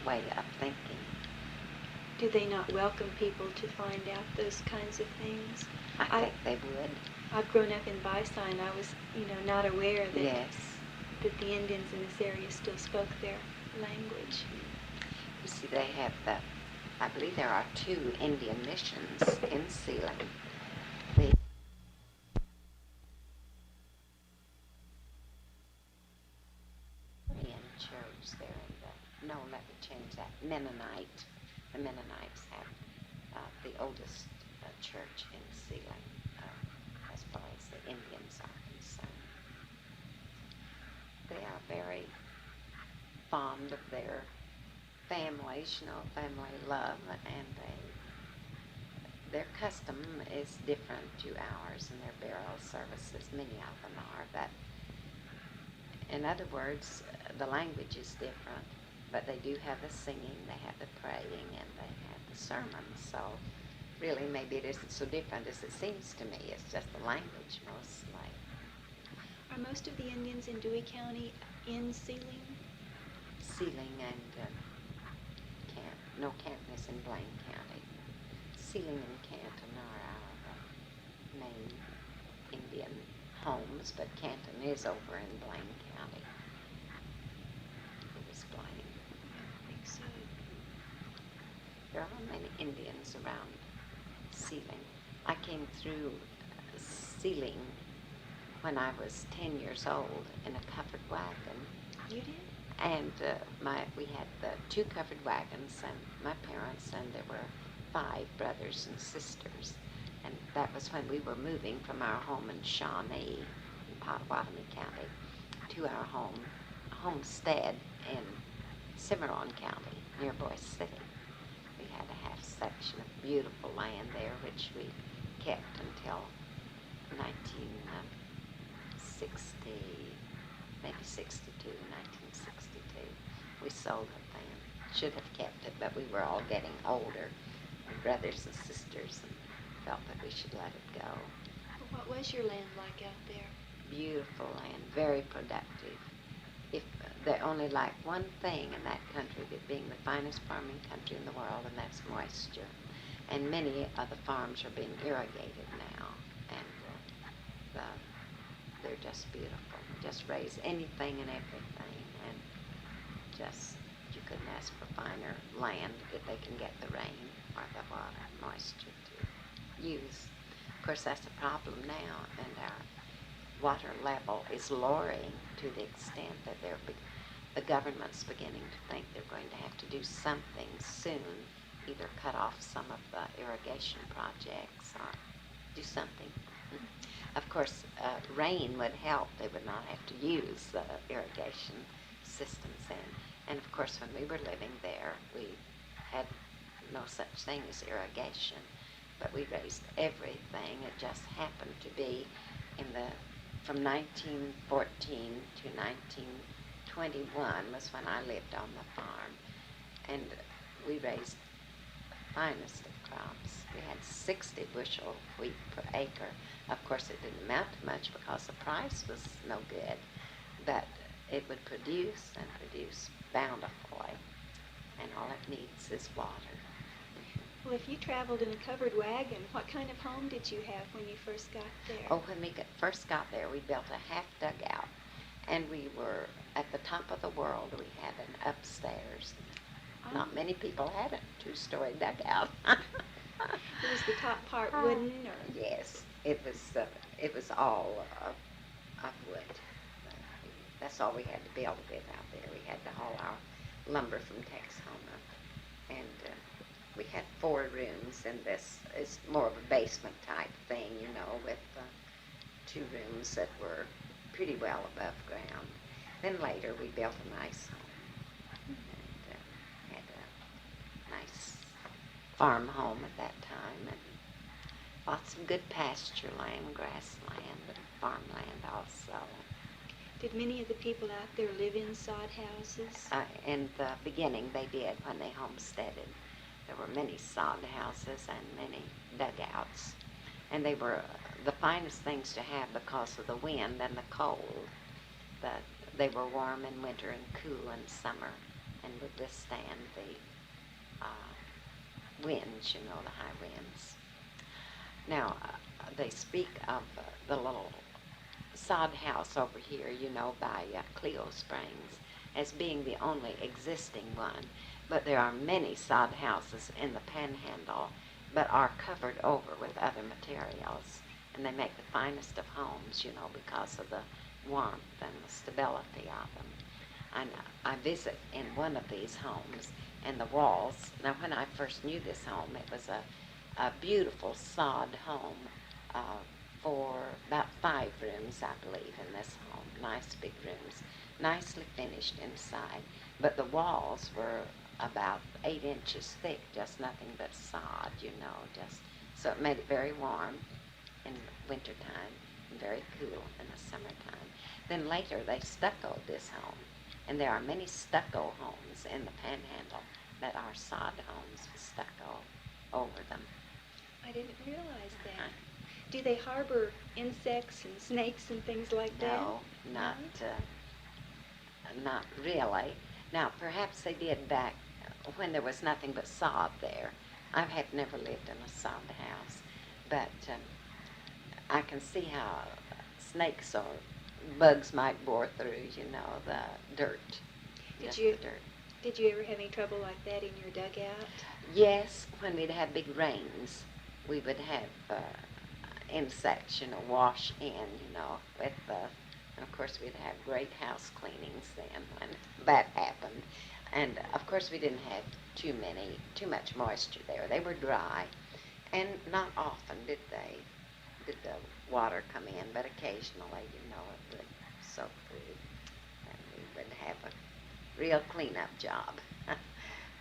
way of thinking. Do they not welcome people to find out those kinds of things? I think they would. I've grown up in Vici, and I was, not aware that Yes. that the Indians in this area still spoke their language. You see, they have I believe there are 2 Indian missions in Sealing. The Indian church there in no, let me change that, Mennonite. The Mennonites have the oldest church in Sealing as far as the Indians are concerned. They are very fond of their families, family love, and their custom is different to ours, and their burial services, many of them are, but in other words, the language is different, but they do have the singing, they have the praying, and they have the sermons, so really maybe it isn't so different as it seems to me. It's just the language mostly. Are most of the Indians in Dewey County in Sealing? Sealing and Canton is in Blaine County. Sealing and Canton are our main Indian homes, but Canton is over in Blaine County. It was Blaine. I think so. There are many Indians around Sealing. I came through Sealing when I was 10 years old in a covered wagon. You did? And we had the 2 covered wagons, and my parents, and there were 5 brothers and sisters. And that was when we were moving from our home in Shawnee, in Pottawatomie County, to our homestead in Cimarron County, near Boise City. We had a half section of beautiful land there, which we kept until 1960, maybe 62, 1962. We sold it then. Should have kept it, but we were all getting older, brothers and sisters, and felt that we should let it go. Well, what was your land like out there? Beautiful land, very productive. If they only like one thing in that country, it being the finest farming country in the world, and that's moisture. And many of the farms are being irrigated now, and they're just beautiful. Just raise anything and everything, and just you couldn't ask for finer land if they can get the rain or the water, moisture to use. Of course, that's a problem now, and our water level is lowering to the extent that the government's beginning to think they're going to have to do something soon, either cut off some of the irrigation projects or do something. Of course, rain would help. They would not have to use the irrigation systems then. And of course, when we were living there, we had no such thing as irrigation, but we raised everything. It just happened to be from 1914 to 1921 was when I lived on the farm, and we raised the finest of crops. We had 60 bushel of wheat per acre. Of course, it didn't amount to much because the price was no good, but it would produce and produce bountifully, and all it needs is water. Well, if you traveled in a covered wagon, what kind of home did you have when you first got there? Oh, when we first got there, we built a half dugout, and we were at the top of the world. We had an upstairs. Not many people had a 2-story dugout. Was the top part wooden, or? Yes, it was all of wood. That's all we had to build with out there. We had to haul our lumber from Texoma, and we had 4 rooms, and this is more of a basement type thing, with 2 rooms that were pretty well above ground. Then later we built a nice home and had a nice farm home at that time, and lots of good pasture land, grassland, and farmland also. Did many of the people out there live in sod houses? In the beginning, they did when they homesteaded. There were many sod houses and many dugouts, and they were the finest things to have because of the wind and the cold. But they were warm in winter and cool in summer, and would withstand the winds, the high winds. Now, they speak of the little sod house over here, by Cleo Springs, as being the only existing one. But there are many sod houses in the Panhandle, but are covered over with other materials. And they make the finest of homes, because of the warmth and the stability of them. And I visit in one of these homes, and the walls, now when I first knew this home, it was a beautiful sod home, for about 5 rooms, I believe, in this home. Nice big rooms, nicely finished inside. But the walls were about 8 inches thick, just nothing but sod, so it made it very warm in wintertime and very cool in the summertime. Then later they stuccoed this home, and there are many stucco homes in the Panhandle that are sod homes with stucco over them. I didn't realize that. Do they harbor insects and snakes and things like that? No, not really. Now, perhaps they did back when there was nothing but sod there. I have never lived in a sod house, but I can see how snakes or bugs might bore through, the dirt. The dirt. Did you ever have any trouble like that in your dugout? Yes, when we'd have big rains, we would have insects, wash in, with and of course we'd have great house cleanings then when that happened. And of course we didn't have too much moisture there. They were dry, and not often did the water come in, but occasionally, it would soak through, and we would have a real cleanup job.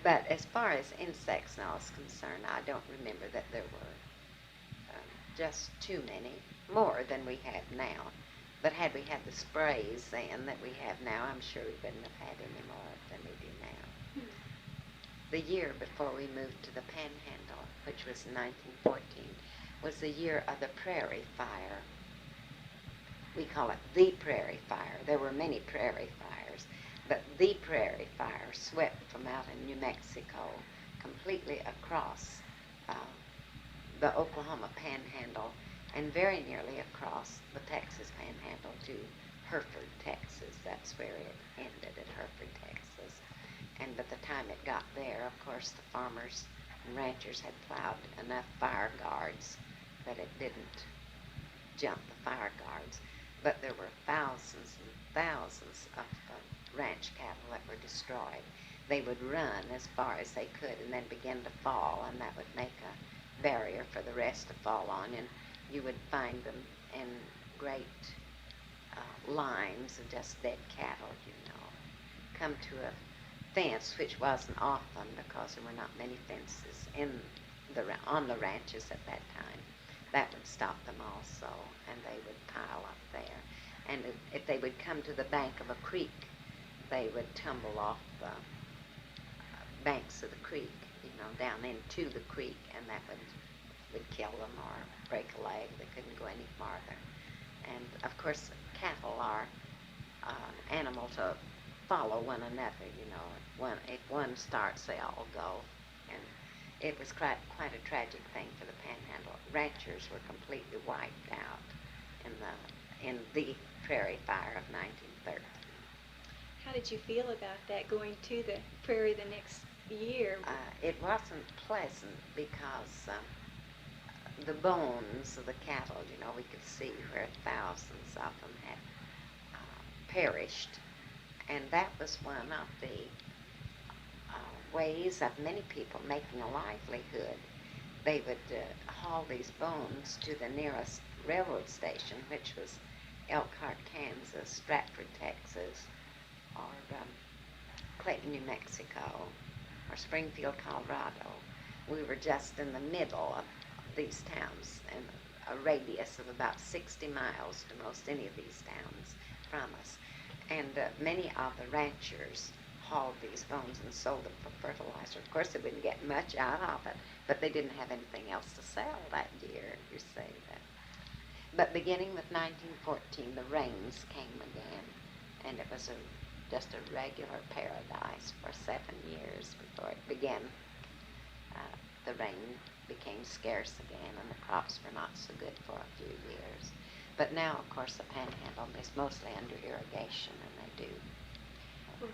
But as far as insects now is concerned, I don't remember that there were just too many, more than we have now. But had we had the sprays then that we have now, I'm sure we wouldn't have had any more than we do now. The year before we moved to the Panhandle, which was 1914, was the year of the Prairie Fire. We call it the Prairie Fire. There were many prairie fires, but the Prairie Fire swept from out in New Mexico completely across the Oklahoma Panhandle and very nearly across the Texas Panhandle to Hereford, Texas. That's where it ended, at Hereford, Texas. And by the time it got there, of course, the farmers and ranchers had plowed enough fire guards that it didn't jump the fire guards. But there were thousands and thousands of ranch cattle that were destroyed. They would run as far as they could and then begin to fall, and that would make a barrier for the rest to fall on, and you would find them in great lines of just dead cattle, come to a fence, which wasn't often because there were not many fences on the ranches at that time. That would stop them also, and they would pile up there. And if they would come to the bank of a creek, they would tumble off the banks of the creek, down into the creek, and that would kill them or break a leg. They couldn't go any farther. And of course, cattle are an animal to follow one another. If one starts, they all go. And it was quite a tragic thing for the Panhandle. Ranchers were completely wiped out in the Prairie Fire of 1913. How did you feel about that, going to the prairie the next year? It wasn't pleasant because the bones of the cattle, we could see where thousands of them had perished. And that was one of the ways of many people making a livelihood. They would haul these bones to the nearest railroad station, which was Elkhart, Kansas, Stratford, Texas, or Clayton, New Mexico, or Springfield, Colorado. we were just in the middle of these towns, and a radius of about 60 miles to most any of these towns from us. And many of the ranchers hauled these bones and sold them for fertilizer. Of course, they wouldn't get much out of it, but they didn't have anything else to sell that year, you see that. But beginning with 1914, the rains came again, and it was just a regular paradise for 7 years before it began. The rain became scarce again, and the crops were not so good for a few years. But now, of course, the Panhandle is mostly under irrigation, and they do.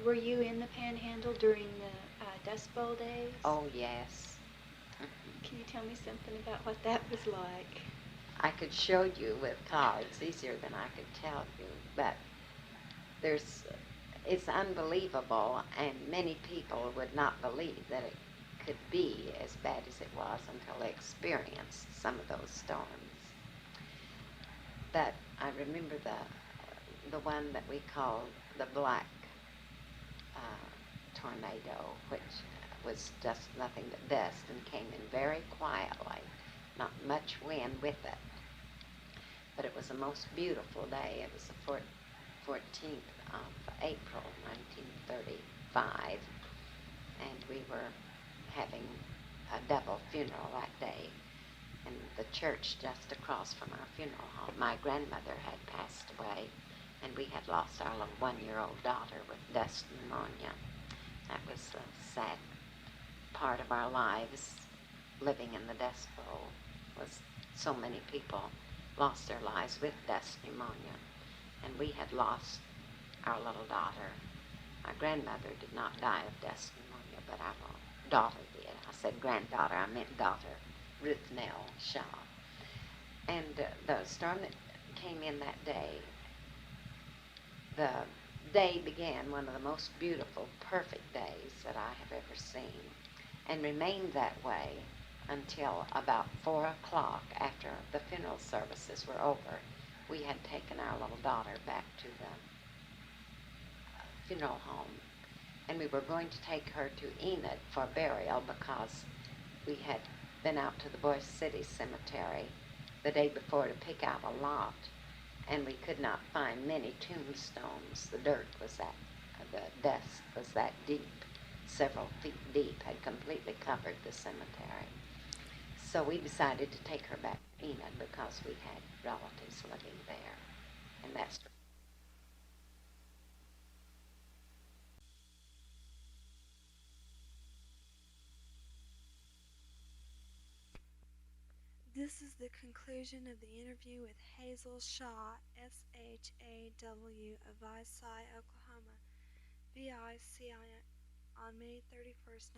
Were you in the Panhandle during the Dust Bowl days? Oh, yes. Can you tell me something about what that was like? I could show you with cards easier than I could tell you, but it's unbelievable, and many people would not believe that it could be as bad as it was until they experienced some of those storms. But I remember the one that we called the Black Tornado, which was just nothing but dust and came in very quietly, not much wind with it. But it was a most beautiful day. It was the 14th of April, 1935, and we were having a double funeral that day in the church just across from our funeral home. My grandmother had passed away, and we had lost our little 1-year-old daughter with dust pneumonia. That was a sad part of our lives. Living in the Dust Bowl was so many people lost their lives with dust pneumonia, and we had lost our little daughter. My grandmother did not die of dust pneumonia, but our daughter did. I said granddaughter, I meant daughter, Ruth Nell Shaw. And the storm that came in that day, the day began one of the most beautiful, perfect days that I have ever seen, and remained that way until about 4 o'clock after the funeral services were over. We had taken our little daughter back to the funeral home, and we were going to take her to Enid for burial because we had been out to the Boise City Cemetery the day before to pick out a lot, and we could not find many tombstones. The dust was that deep, several feet deep, had completely covered the cemetery. So we decided to take her back to Enid because we had relatives living there, and that's This is the conclusion of the interview with Hazel Shaw, SHAW, of Vici, Oklahoma, VICI, on May 31st,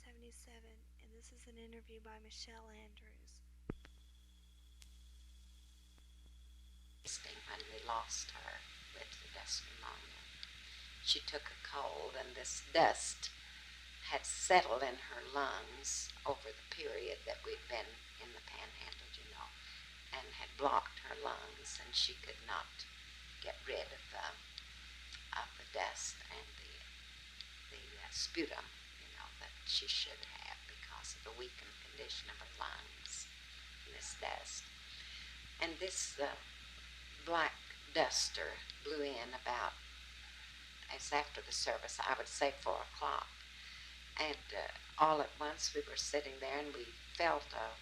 1977, and this is an interview by Michelle Andrews. when we lost her with the dust pneumonia. She took a cold, and this dust had settled in her lungs over the period that we'd been in the Panhandle, and had blocked her lungs, and she could not get rid of the dust and the sputum, that she should have because of the weakened condition of her lungs and this dust. And this black duster blew in about, as after the service, I would say 4 o'clock. And all at once we were sitting there, and we felt a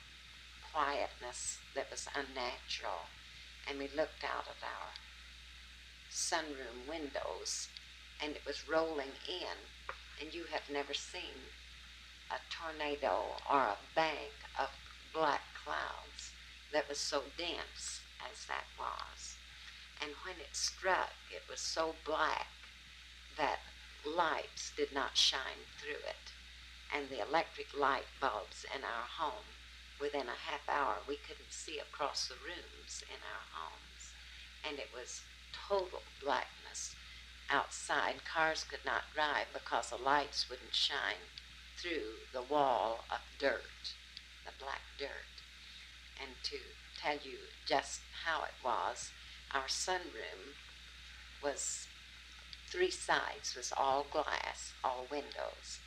quietness that was unnatural. And we looked out of our sunroom windows, and it was rolling in. And you have never seen a tornado or a bank of black clouds that was so dense as that was. And when it struck, it was so black that lights did not shine through it. And the electric light bulbs in our home, within a half hour, we couldn't see across the rooms in our homes. And it was total blackness outside. Cars could not drive because the lights wouldn't shine through the wall of dirt, the black dirt. And to tell you just how it was, our sunroom was 3 sides was all glass, all windows,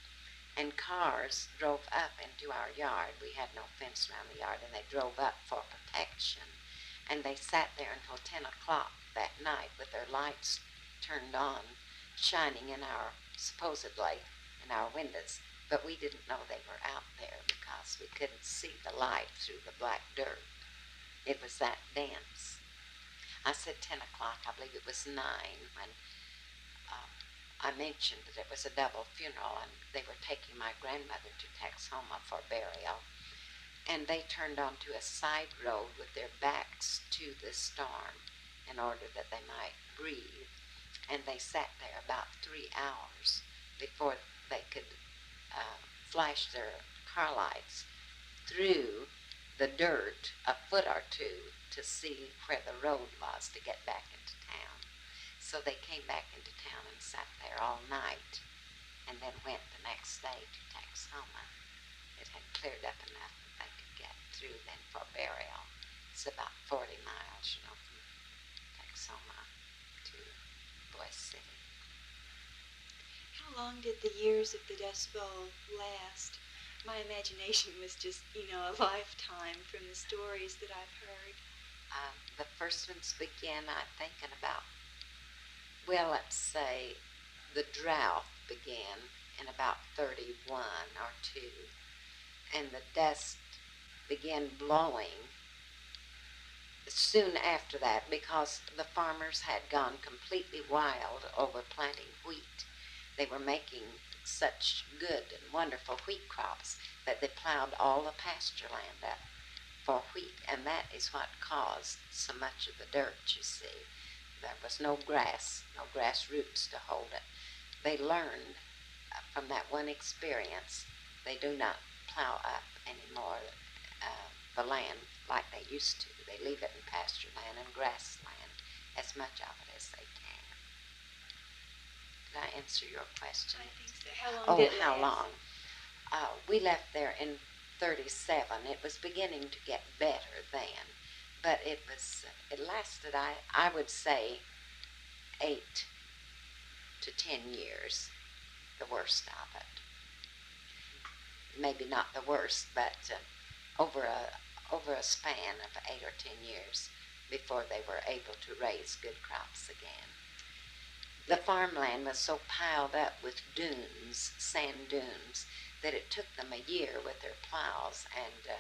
and cars drove up into our yard. We had no fence around the yard, and they drove up for protection. And they sat there until 10 o'clock that night with their lights turned on, shining in our, supposedly, in our windows. But we didn't know they were out there because we couldn't see the light through the black dirt. It was that dense. I said 10 o'clock. I believe it was 9 when I mentioned that it was a double funeral, and they were taking my grandmother to Texoma for burial. And they turned onto a side road with their backs to the storm in order that they might breathe. And they sat there about 3 hours before they could flash their car lights through the dirt a foot or two to see where the road was to get back into town. So they came back into town and sat there all night, and then went the next day to Texoma. It had cleared up enough that they could get through then for burial. It's about 40 miles, from Texoma to Boise City. How long did the years of the Dust Bowl last? My imagination was just, a lifetime from the stories that I've heard. The first ones began, I think, in about, let's say, the drought began in about 31 or 2, and the dust began blowing soon after that because the farmers had gone completely wild over planting wheat. They were making such good and wonderful wheat crops that they plowed all the pasture land up for wheat, and that is what caused so much of the dirt, you see. There was no grass roots to hold it. They learned from that one experience, they do not plow up anymore the land like they used to. They leave it in pasture land and grassland, as much of it as they can. Did I answer your question? I think so. How long did it last? How long? We left there in 37. It was beginning to get better then, but it lasted, I would say, 8 to 10 years, the worst of it. Maybe not the worst, but over a span of 8 or 10 years before they were able to raise good crops again. The farmland was so piled up with dunes, sand dunes, that it took them a year with their plows and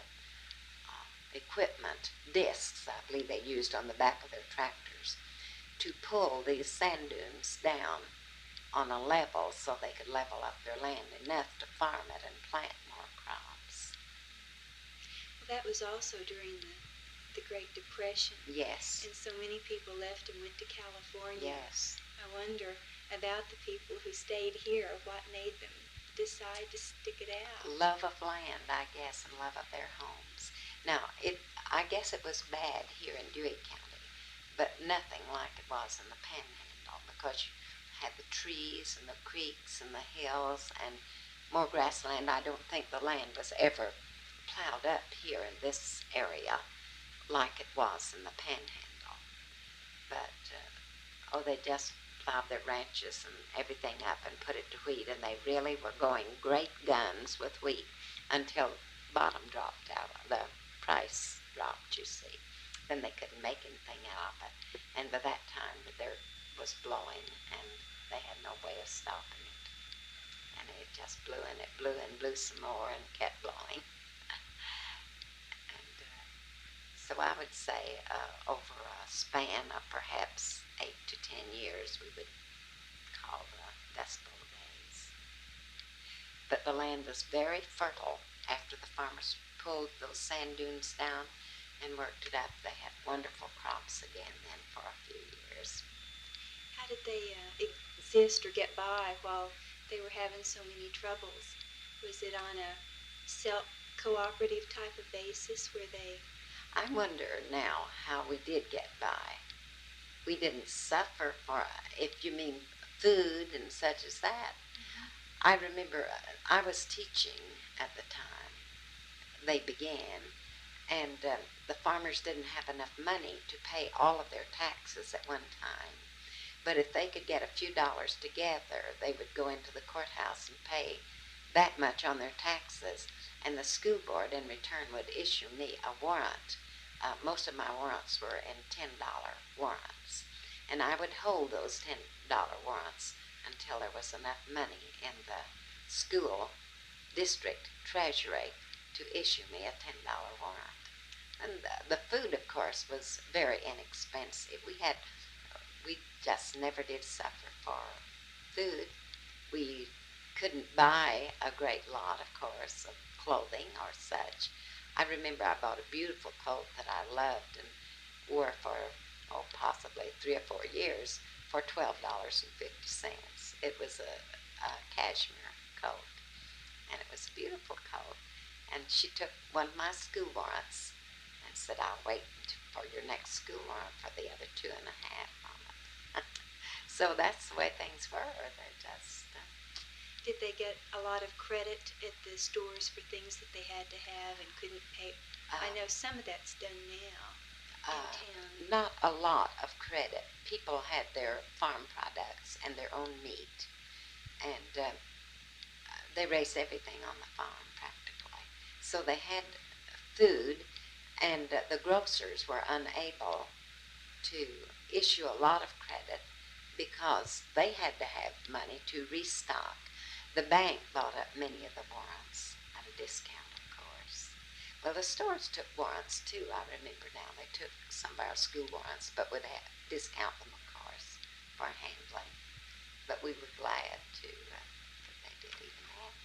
equipment, discs, I believe they used on the back of their tractors, to pull these sand dunes down on a level so they could level up their land enough to farm it and plant more crops. Well, that was also during the Great Depression. Yes. And so many people left and went to California. Yes. I wonder about the people who stayed here, what made them decide to stick it out. Love of land, I guess, and love of their homes. Now, I guess it was bad here in Dewey County, but nothing like it was in the Panhandle, because you had the trees and the creeks and the hills and more grassland. I don't think the land was ever plowed up here in this area like it was in the Panhandle. But, they just plowed their ranches and everything up and put it to wheat, and they really were going great guns with wheat until bottom dropped out, the price dropped, you see. Then they couldn't make anything out of it, and by that time the dirt was blowing and they had no way of stopping it, and it just blew and it blew and blew some more and kept blowing. And so I would say over a span of perhaps 8 to 10 years, we would call the Dust Bowl days. But the land was very fertile after the farmers pulled those sand dunes down and worked it up. They had wonderful crops again then for a few years. How did they exist or get by while they were having so many troubles? Was it on a self-cooperative type of basis where they... I wonder now how we did get by. We didn't suffer for, if you mean food and such as that. Mm-hmm. I remember I was teaching at the time they began, and the farmers didn't have enough money to pay all of their taxes at one time. But if they could get a few dollars together, they would go into the courthouse and pay that much on their taxes, and the school board in return would issue me a warrant. Most of my warrants were in $10 warrants, and I would hold those $10 warrants until there was enough money in the school district treasury to issue me a $10 warrant. And the food, of course, was very inexpensive. We just never did suffer for food. We couldn't buy a great lot, of course, of clothing or such. I remember I bought a beautiful coat that I loved and wore for, possibly 3 or 4 years for $12.50. It was a cashmere coat, and it was a beautiful coat. And she took one of my school warrants and said, "I'll wait for your next school warrant for the other 2.5 on it." So that's the way things were. They're just... Did they get a lot of credit at the stores for things that they had to have and couldn't pay? I know some of that's done now in town. Not a lot of credit. People had their farm products and their own meat, and they raised everything on the farm practically. So they had food, and the grocers were unable to issue a lot of credit because they had to have money to restock. The bank bought up many of the warrants at a discount, of course. Well, the stores took warrants too. I remember now they took some of our school warrants, but would discount them, of course, for handling. But we were glad that they did even that.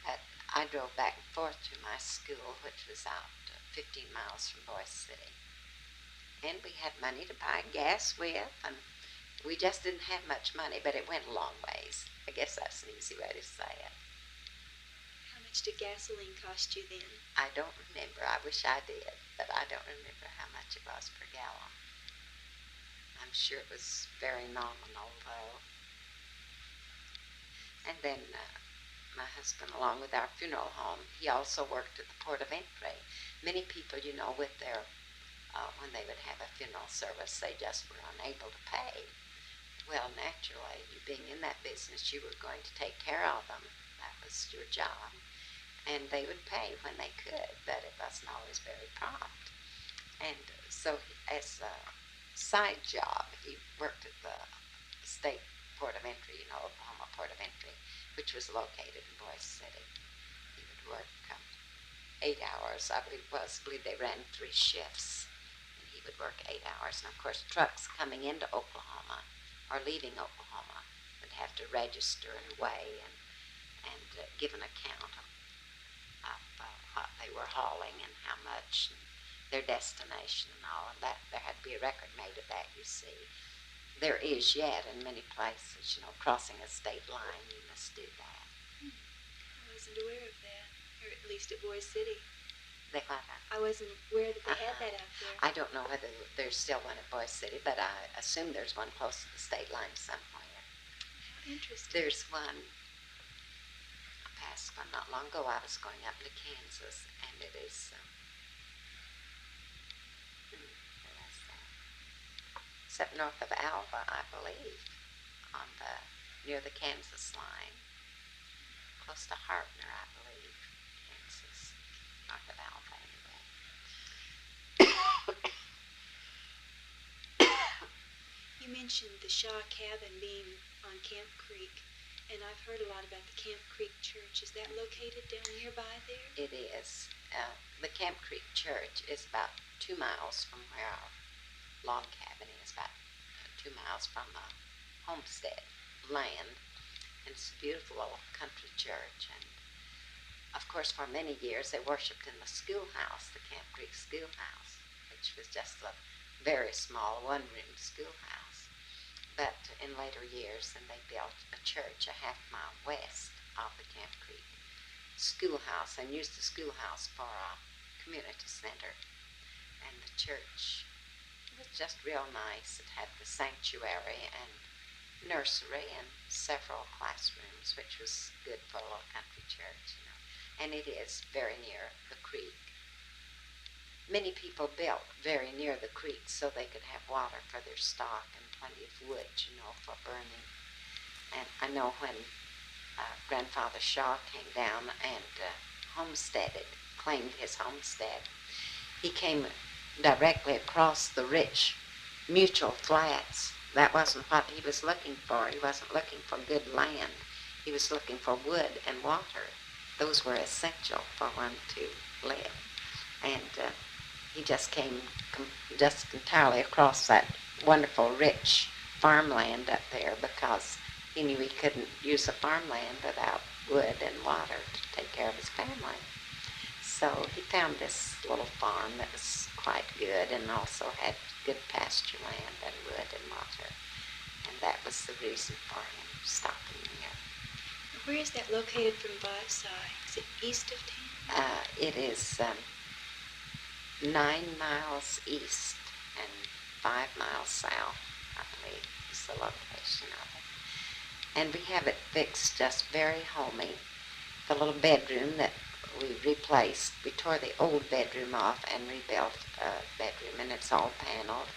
But I drove back and forth to my school, which was out 15 miles from Boise City. And we had money to buy gas with, and we just didn't have much money, but it went a long ways. I guess that's an easy way to say it. How much did gasoline cost you then? I don't remember. I wish I did, but I don't remember how much it was per gallon. I'm sure it was very nominal, though. And then my husband, along with our funeral home, he also worked at the port of entry. Many people, with their, when they would have a funeral service, they just were unable to pay. Well, naturally, you being in that business, you were going to take care of them. That was your job. And they would pay when they could, but it wasn't always very prompt. And so as a side job, he worked at the state port of entry, Oklahoma Port of Entry, which was located in Boise City. He would work 8 hours, I believe they ran 3 shifts. And he would work 8 hours. And of course, trucks coming into Oklahoma or leaving Oklahoma would have to register and weigh and give an account of what they were hauling and how much, and their destination and all, and that there had to be a record made of that, you see. There is yet in many places, crossing a state line, you must do that. I wasn't aware of that, or at least at Boise City. They what? I wasn't aware that they had that out there. I don't know whether there's still one at Boise City, but I assume there's one close to the state line somewhere. How interesting. There's one. I passed one not long ago. I was going up to Kansas, and it is. Where was that? It's up north of Alva, I believe, near the Kansas line, close to Hartner, I believe, Kansas. North of Alva, anyway. You mentioned the Shaw cabin being on Camp Creek, and I've heard a lot about the Camp Creek Church. Is that located down nearby there? It is. The Camp Creek Church is about 2 miles from where our log cabin is, about 2 miles from the homestead land. And it's a beautiful little country church, and of course, for many years, they worshipped in the schoolhouse, the Camp Creek Schoolhouse, which was just a very small one-room schoolhouse. But in later years, then they built a church a half-mile west of the Camp Creek Schoolhouse and used the schoolhouse for a community center. And the church was just real nice. It had the sanctuary and nursery and several classrooms, which was good for a little country church, And it is very near the creek. Many people built very near the creek so they could have water for their stock and plenty of wood, for burning. And I know when Grandfather Shaw came down and homesteaded, claimed his homestead. He came directly across the rich Mutual Flats. That wasn't what he was looking for. He wasn't looking for good land. He was looking for wood and water. Those were essential for one to live. And he just came just entirely across that wonderful, rich farmland up there because he knew he couldn't use the farmland without wood and water to take care of his family. So he found this little farm that was quite good and also had good pasture land and wood and water. And that was the reason for him stopping there. Where is that located from Vici? Is it east of town? It is 9 miles east and 5 miles south, I believe, is the location of it. And we have it fixed just very homey. The little bedroom that we replaced, we tore the old bedroom off and rebuilt a bedroom, and it's all paneled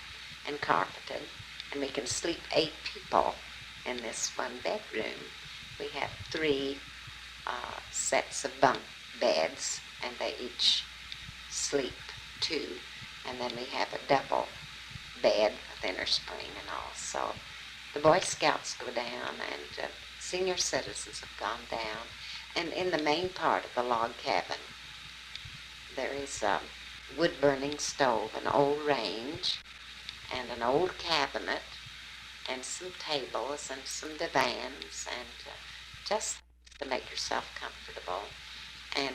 and carpeted, and we can sleep 8 people in this one bedroom. We have 3 sets of bunk beds, and they each sleep 2, and then we have a double bed with inner spring and all. So the Boy Scouts go down, and senior citizens have gone down. And in the main part of the log cabin, there is a wood-burning stove, an old range, and an old cabinet, and some tables and some divans, and just to make yourself comfortable. And